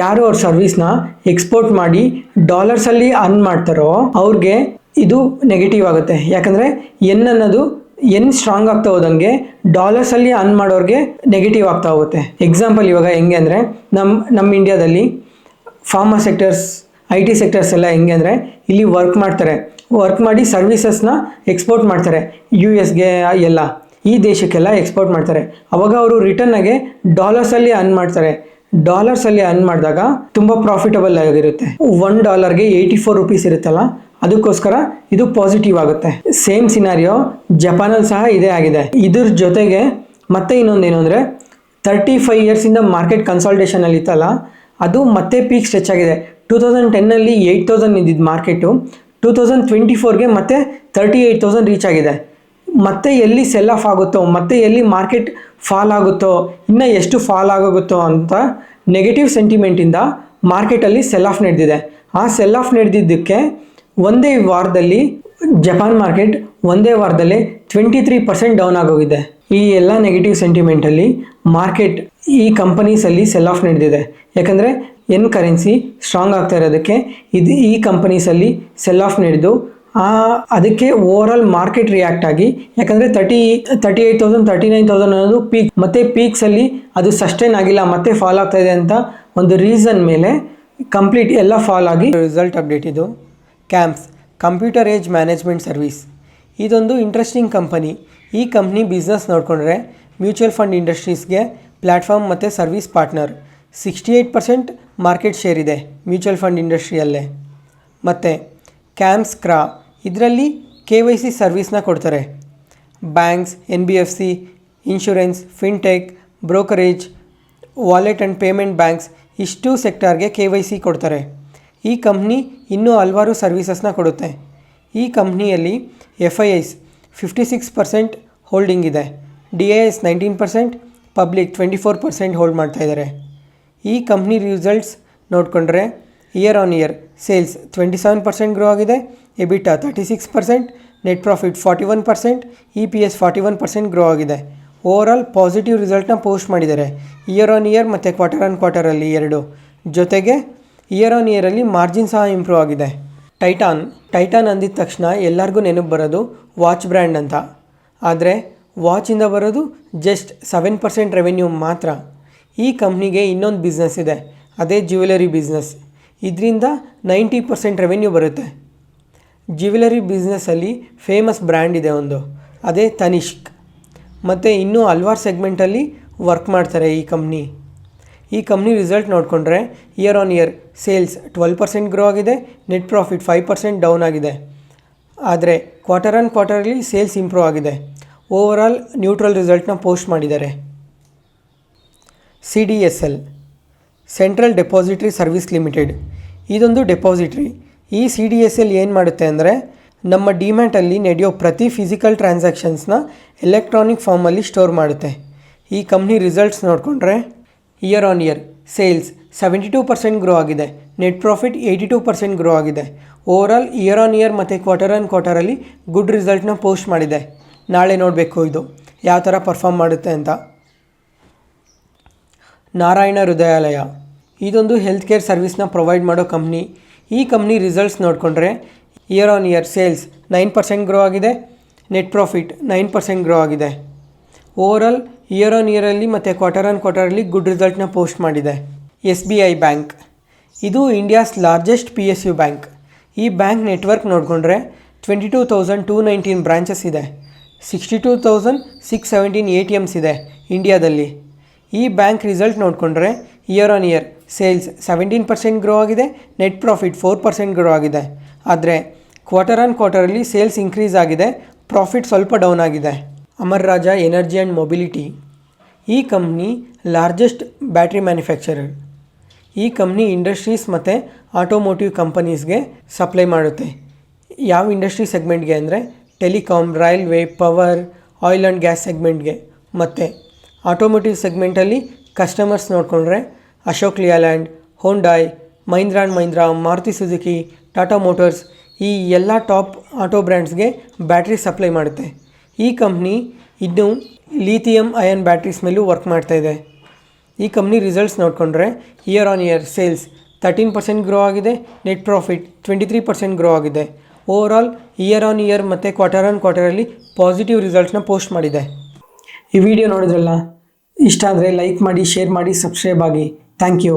ಯಾರು ಅವ್ರ ಸರ್ವಿಸ್ನ ಎಕ್ಸ್ಪೋರ್ಟ್ ಮಾಡಿ ಡಾಲರ್ಸಲ್ಲಿ ಅರ್ನ್ ಮಾಡ್ತಾರೋ ಅವ್ರಿಗೆ ಇದು ನೆಗೆಟಿವ್ ಆಗುತ್ತೆ. ಯಾಕಂದರೆ ಎನ್ ಅನ್ನೋದು ಎನ್ ಸ್ಟ್ರಾಂಗ್ ಆಗ್ತಾ ಹೋದಂಗೆ ಡಾಲರ್ಸಲ್ಲಿ ಅರ್ನ್ ಮಾಡೋರಿಗೆ ನೆಗೆಟಿವ್ ಆಗ್ತಾ ಹೋಗುತ್ತೆ. ಎಕ್ಸಾಂಪಲ್ ಇವಾಗ ಹೆಂಗೆ ಅಂದರೆ, ನಮ್ಮ ಇಂಡಿಯಾದಲ್ಲಿ ಫಾರ್ಮಾ ಸೆಕ್ಟರ್ಸ್, IT ಸೆಕ್ಟರ್ಸ್ ಎಲ್ಲ ಹೆಂಗೆ ಅಂದರೆ, ಇಲ್ಲಿ ವರ್ಕ್ ಮಾಡ್ತಾರೆ, ವರ್ಕ್ ಮಾಡಿ ಸರ್ವಿಸಸ್ನ ಎಕ್ಸ್ಪೋರ್ಟ್ ಮಾಡ್ತಾರೆ US ಗೆ, ಎಲ್ಲ ಈ ದೇಶಕ್ಕೆಲ್ಲ ಎಕ್ಸ್ಪೋರ್ಟ್ ಮಾಡ್ತಾರೆ. ಅವಾಗ ಅವರು ರಿಟರ್ನಾಗೆ ಡಾಲರ್ಸಲ್ಲಿ ಅರ್ನ್ ಮಾಡ್ತಾರೆ. ಡಾಲರ್ಸಲ್ಲಿ ಅರ್ನ್ ಮಾಡಿದಾಗ ತುಂಬ ಪ್ರಾಫಿಟಬಲ್ ಆಗಿರುತ್ತೆ. $1ಗೆ 84 rupees ಇರುತ್ತಲ್ಲ, ಅದಕ್ಕೋಸ್ಕರ ಇದು ಪಾಸಿಟಿವ್ ಆಗುತ್ತೆ. ಸೇಮ್ ಸಿನಾರಿಯೋ ಜಪಾನಲ್ಲಿ ಸಹ ಇದೇ ಆಗಿದೆ. ಇದ್ರ ಜೊತೆಗೆ ಮತ್ತೆ ಇನ್ನೊಂದೇನು ಅಂದರೆ, 35 yearsಯಿಂದ ಮಾರ್ಕೆಟ್ ಕನ್ಸಾಲ್ಟೇಷನಲ್ಲಿ ಇತ್ತಲ್ಲ, ಅದು ಮತ್ತೆ ಪೀಕ್ ಸ್ಟ್ರೆಚ್ ಆಗಿದೆ. 2010ನಲ್ಲಿ 8,000 ಇದ್ದಿದ್ದು ಮಾರ್ಕೆಟು 2024ಗೆ ಮತ್ತೆ 38,000 ರೀಚ್ ಆಗಿದೆ. ಮತ್ತೆ ಎಲ್ಲಿ ಸೆಲ್ ಆಫ್ ಆಗುತ್ತೋ, ಮತ್ತೆ ಎಲ್ಲಿ ಮಾರ್ಕೆಟ್ ಫಾಲ್ ಆಗುತ್ತೋ, ಇನ್ನು ಎಷ್ಟು ಫಾಲ್ ಆಗೋಗುತ್ತೋ ಅಂತ ನೆಗೆಟಿವ್ ಸೆಂಟಿಮೆಂಟಿಂದ ಮಾರ್ಕೆಟಲ್ಲಿ ಸೆಲ್ ಆಫ್ ನಡೆದಿದೆ. ಆ ಸೆಲ್ ಆಫ್ ನಡೆದಿದ್ದಕ್ಕೆ ಒಂದೇ ವಾರದಲ್ಲಿ ಜಪಾನ್ ಮಾರ್ಕೆಟ್ ಒಂದೇ ವಾರದಲ್ಲೇ 23% ಡೌನ್ ಆಗೋಗಿದೆ. ಈ ಎಲ್ಲ ನೆಗೆಟಿವ್ ಸೆಂಟಿಮೆಂಟಲ್ಲಿ ಮಾರ್ಕೆಟ್ ಈ ಕಂಪನೀಸಲ್ಲಿ ಸೆಲ್ ಆಫ್ ನಡೆದಿದೆ. ಯಾಕಂದರೆ ಎನ್ ಕರೆನ್ಸಿ ಸ್ಟ್ರಾಂಗ್ ಆಗ್ತಾ ಇರೋದಕ್ಕೆ ಈ ಕಂಪನೀಸಲ್ಲಿ ಸೆಲ್ ಆಫ್ ನಡೆದು ಅದಕ್ಕೆ ಓವರ್ ಆಲ್ ಮಾರ್ಕೆಟ್ ರಿಯಾಕ್ಟ್ ಆಗಿ, ಯಾಕಂದರೆ 38,000 39,000 ಅನ್ನೋದು ಪೀಕ್, ಮತ್ತೆ ಪೀಕ್ಸಲ್ಲಿ ಅದು ಸಸ್ಟೈನ್ ಆಗಿಲ್ಲ, ಮತ್ತೆ ಫಾಲ್ ಆಗ್ತಾ ಇದೆ ಅಂತ ಒಂದು ರೀಸನ್ ಮೇಲೆ ಕಂಪ್ಲೀಟ್ ಎಲ್ಲ ಫಾಲ್ ಆಗಿ ರಿಸಲ್ಟ್ ಅಪ್ಡೇಟ್. ಇದು camps computer age management service. ಇದೊಂದು ಇಂಟ್ರೆಸ್ಟಿಂಗ್ ಕಂಪನಿ. ಈ ಕಂಪ್ನಿ ಬಿಸ್ನೆಸ್ ನೋಡಿಕೊಂಡ್ರೆ ಮ್ಯೂಚುವಲ್ ಫಂಡ್ ಇಂಡಸ್ಟ್ರೀಸ್ಗೆ ಪ್ಲ್ಯಾಟ್ಫಾರ್ಮ್ ಮತ್ತು ಸರ್ವಿಸ್ ಪಾರ್ಟ್ನರ್. 68% ಮಾರ್ಕೆಟ್ ಶೇರ್ ಇದೆ ಮ್ಯೂಚುವಲ್ ಫಂಡ್ ಇಂಡಸ್ಟ್ರಿಯಲ್ಲೇ. ಮತ್ತು ಕ್ಯಾಮ್ಸ್ಕ್ರಾ ಇದರಲ್ಲಿ KYC ಸರ್ವಿಸ್ನ ಕೊಡ್ತಾರೆ. Banks, NBFC, insurance, fintech, brokerage, wallet and payment banks ಇಷ್ಟು ಸೆಕ್ಟಾರ್ಗೆ KYC ಕೊಡ್ತಾರೆ. ಈ ಕಂಪ್ನಿ ಇನ್ನೂ ಹಲವಾರು ಸರ್ವಿಸಸ್ನ ಕೊಡುತ್ತೆ. ಈ ಕಂಪ್ನಿಯಲ್ಲಿ FIIs 56% ಹೋಲ್ಡಿಂಗ್ ಇದೆ, DIS 19%, ಪಬ್ಲಿಕ್ 24% ಹೋಲ್ಡ್ ಮಾಡ್ತಾಯಿದ್ದಾರೆ. ಈ ಕಂಪ್ನಿ ರಿಸಲ್ಟ್ಸ್ ನೋಡಿಕೊಂಡ್ರೆ year on year sales 27% grow ಆಗಿದೆ, EBITDA 36%, net profit 41%, EPS 41% grow ಆಗಿದೆ. ಓವರ್ ಆಲ್ ಪಾಸಿಟಿವ್ ರಿಸಲ್ಟ್ನ ಪೋಸ್ಟ್ ಮಾಡಿದ್ದಾರೆ ಇಯರ್ ಆನ್ ಇಯರ್ ಮತ್ತು ಕ್ವಾರ್ಟರಲ್ಲಿ ಎರಡು. ಜೊತೆಗೆ ಇಯರ್ ಆನ್ ಇಯರಲ್ಲಿ ಮಾರ್ಜಿನ್ ಸಹ ಇಂಪ್ರೂವ್ ಆಗಿದೆ. ಟೈಟಾನ್ ಅಂದಿದ ತಕ್ಷಣ ಎಲ್ಲರಿಗೂ ನೆನಪು ಬರೋದು ವಾಚ್ ಬ್ರ್ಯಾಂಡ್ ಅಂತ. ಆದರೆ ವಾಚಿಂದ ಬರೋದು ಜಸ್ಟ್ 7% ರೆವೆನ್ಯೂ ಮಾತ್ರ. ಈ ಕಂಪ್ನಿಗೆ ಇನ್ನೊಂದು ಬಿಸ್ನೆಸ್ ಇದೆ, ಅದೇ ಜ್ಯುವೆಲರಿ ಬಿಸ್ನೆಸ್. ಇದರಿಂದ 90% ರೆವೆನ್ಯೂ ಬರುತ್ತೆ. ಜ್ಯುವೆಲರಿ ಬಿಸ್ನೆಸ್ಸಲ್ಲಿ ಫೇಮಸ್ ಬ್ರ್ಯಾಂಡ್ ಇದೆ ಒಂದು, ಅದೇ ತನಿಷ್ಕ್. ಮತ್ತು ಇನ್ನೂ ಹಲ್ವಾರು ಸೆಗ್ಮೆಂಟಲ್ಲಿ ವರ್ಕ್ ಮಾಡ್ತಾರೆ ಈ ಕಂಪ್ನಿ ರಿಸಲ್ಟ್ ನೋಡಿಕೊಂಡ್ರೆ year on year sales 12% grow ಆಗಿದೆ, ನೆಟ್ ಪ್ರಾಫಿಟ್ 5% ಡೌನ್ ಆಗಿದೆ. ಆದರೆ ಕ್ವಾರ್ಟರಲ್ಲಿ ಸೇಲ್ಸ್ ಇಂಪ್ರೂವ್ ಆಗಿದೆ. ಓವರ್ ಆಲ್ ನ್ಯೂಟ್ರಲ್ ರಿಸಲ್ಟ್ನ ಪೋಸ್ಟ್ ಮಾಡಿದ್ದಾರೆ. CDSL central depository service limited. ಇದೊಂದು ಡೆಪಾಸಿಟ್ರಿ. ಈ CDSL ಏನು ಮಾಡುತ್ತೆ ಅಂದರೆ ನಮ್ಮ ಡಿಮ್ಯಾಟಲ್ಲಿ ನಡೆಯೋ ಪ್ರತಿ ಫಿಸಿಕಲ್ ಟ್ರಾನ್ಸಾಕ್ಷನ್ಸ್ನ ಎಲೆಕ್ಟ್ರಾನಿಕ್ ಫಾರ್ಮಲ್ಲಿ ಸ್ಟೋರ್ ಮಾಡುತ್ತೆ. ಈ ಕಂಪ್ನಿ ರಿಸಲ್ಟ್ಸ್ ನೋಡಿಕೊಂಡ್ರೆ year on year sales 72% grow ಆಗಿದೆ, ನೆಟ್ ಪ್ರಾಫಿಟ್ 82% ಗ್ರೋ ಆಗಿದೆ. Over all year on year ಮತ್ತು ಕ್ವಾರ್ಟರಲ್ಲಿ ಗುಡ್ ರಿಸಲ್ಟ್ನ ಪೋಸ್ಟ್ ಮಾಡಿದೆ. ನಾಳೆ ನೋಡಬೇಕು ಇದು ಯಾವ ಥರ ಪರ್ಫಾರ್ಮ್ ಮಾಡುತ್ತೆ ಅಂತ. ನಾರಾಯಣ ಹೃದಯಾಲಯ ಇದೊಂದು ಹೆಲ್ತ್ ಕೇರ್ ಸರ್ವಿಸ್ನ ಪ್ರೊವೈಡ್ ಮಾಡೋ ಕಂಪ್ನಿ. ಈ ಕಂಪ್ನಿ ರಿಸಲ್ಟ್ಸ್ ನೋಡಿಕೊಂಡ್ರೆ year on year sales 9% grow ಆಗಿದೆ, ನೆಟ್ ಪ್ರಾಫಿಟ್ 9% ಗ್ರೋ ಆಗಿದೆ. ಓವರ್ ಆಲ್ ಇಯರ್ ಆನ್ ಇಯರಲ್ಲಿ ಮತ್ತು ಕ್ವಾರ್ಟರಲ್ಲಿ ಗುಡ್ ರಿಸಲ್ಟ್ನ ಪೋಸ್ಟ್ ಮಾಡಿದೆ. SBI ಬ್ಯಾಂಕ್ ಇದು ಇಂಡಿಯಾಸ್ ಲಾರ್ಜೆಸ್ಟ್ PSU ಬ್ಯಾಂಕ್. ಈ ಬ್ಯಾಂಕ್ ನೆಟ್ವರ್ಕ್ ನೋಡಿಕೊಂಡ್ರೆ 22,219 ಬ್ರಾಂಚಸ್ ಇದೆ, 62,617 ATMs ಇದೆ ಇಂಡಿಯಾದಲ್ಲಿ. ಈ ಬ್ಯಾಂಕ್ ರಿಸಲ್ಟ್ ನೋಡಿಕೊಂಡ್ರೆ year on year sales 17% grow ಆಗಿದೆ, ನೆಟ್ ಪ್ರಾಫಿಟ್ 4% ಗ್ರೋ ಆಗಿದೆ. ಆದರೆ ಕ್ವಾರ್ಟರಲ್ಲಿ ಸೇಲ್ಸ್ ಇನ್ಕ್ರೀಸ್ ಆಗಿದೆ, ಪ್ರಾಫಿಟ್ ಸ್ವಲ್ಪ ಡೌನ್ ಆಗಿದೆ. Amar Raja energy and mobility ಈ ಕಂಪ್ನಿ ಲಾರ್ಜೆಸ್ಟ್ ಬ್ಯಾಟ್ರಿ ಮ್ಯಾನುಫ್ಯಾಕ್ಚರರ್. ಈ ಕಂಪ್ನಿ ಇಂಡಸ್ಟ್ರೀಸ್ ಮತ್ತು ಆಟೋಮೋಟಿವ್ ಕಂಪನೀಸ್ಗೆ ಸಪ್ಲೈ ಮಾಡುತ್ತೆ. ಯಾವ ಇಂಡಸ್ಟ್ರಿ ಸೆಗ್ಮೆಂಟ್ಗೆ ಅಂದರೆ telecom, railway, power, oil and gas ಸೆಗ್ಮೆಂಟ್ಗೆ. ಮತ್ತು ಆಟೋಮೋಟಿವ್ ಸೆಗ್ಮೆಂಟಲ್ಲಿ ಕಸ್ಟಮರ್ಸ್ ನೋಡಿಕೊಂಡ್ರೆ Ashok Leyland, Hyundai, Mahindra and Mahindra, Maruti Suzuki, Tata Motors ಈ ಎಲ್ಲ ಟಾಪ್ ಆಟೋ ಬ್ರ್ಯಾಂಡ್ಸ್ಗೆ ಬ್ಯಾಟ್ರಿ ಸಪ್ಲೈ ಮಾಡುತ್ತೆ. ಈ ಕಂಪ್ನಿ ಇನ್ನೂ ಲಿಥಿಯಂ ಅಯನ್ ಬ್ಯಾಟ್ರೀಸ್ ಮೇಲೂ ವರ್ಕ್ ಮಾಡ್ತಾಯಿದೆ. ಈ ಕಂಪ್ನಿ ರಿಸಲ್ಟ್ಸ್ ನೋಡಿಕೊಂಡ್ರೆ year on year sales 13% grow ಆಗಿದೆ, ನೆಟ್ ಪ್ರಾಫಿಟ್ 23% ಗ್ರೋ ಆಗಿದೆ. Over all year on year ಮತ್ತು ಕ್ವಾರ್ಟರಲ್ಲಿ ಪಾಸಿಟಿವ್ ರಿಸಲ್ಟ್ಸ್ನ ಪೋಸ್ಟ್ ಮಾಡಿದೆ. ಈ ವಿಡಿಯೋ ನೋಡಿದ್ರಲ್ಲ, ಇಷ್ಟ ಆದರೆ ಲೈಕ್ ಮಾಡಿ, ಶೇರ್ ಮಾಡಿ, ಸಬ್ಸ್ಕ್ರೈಬ್ ಆಗಿ. Thank you.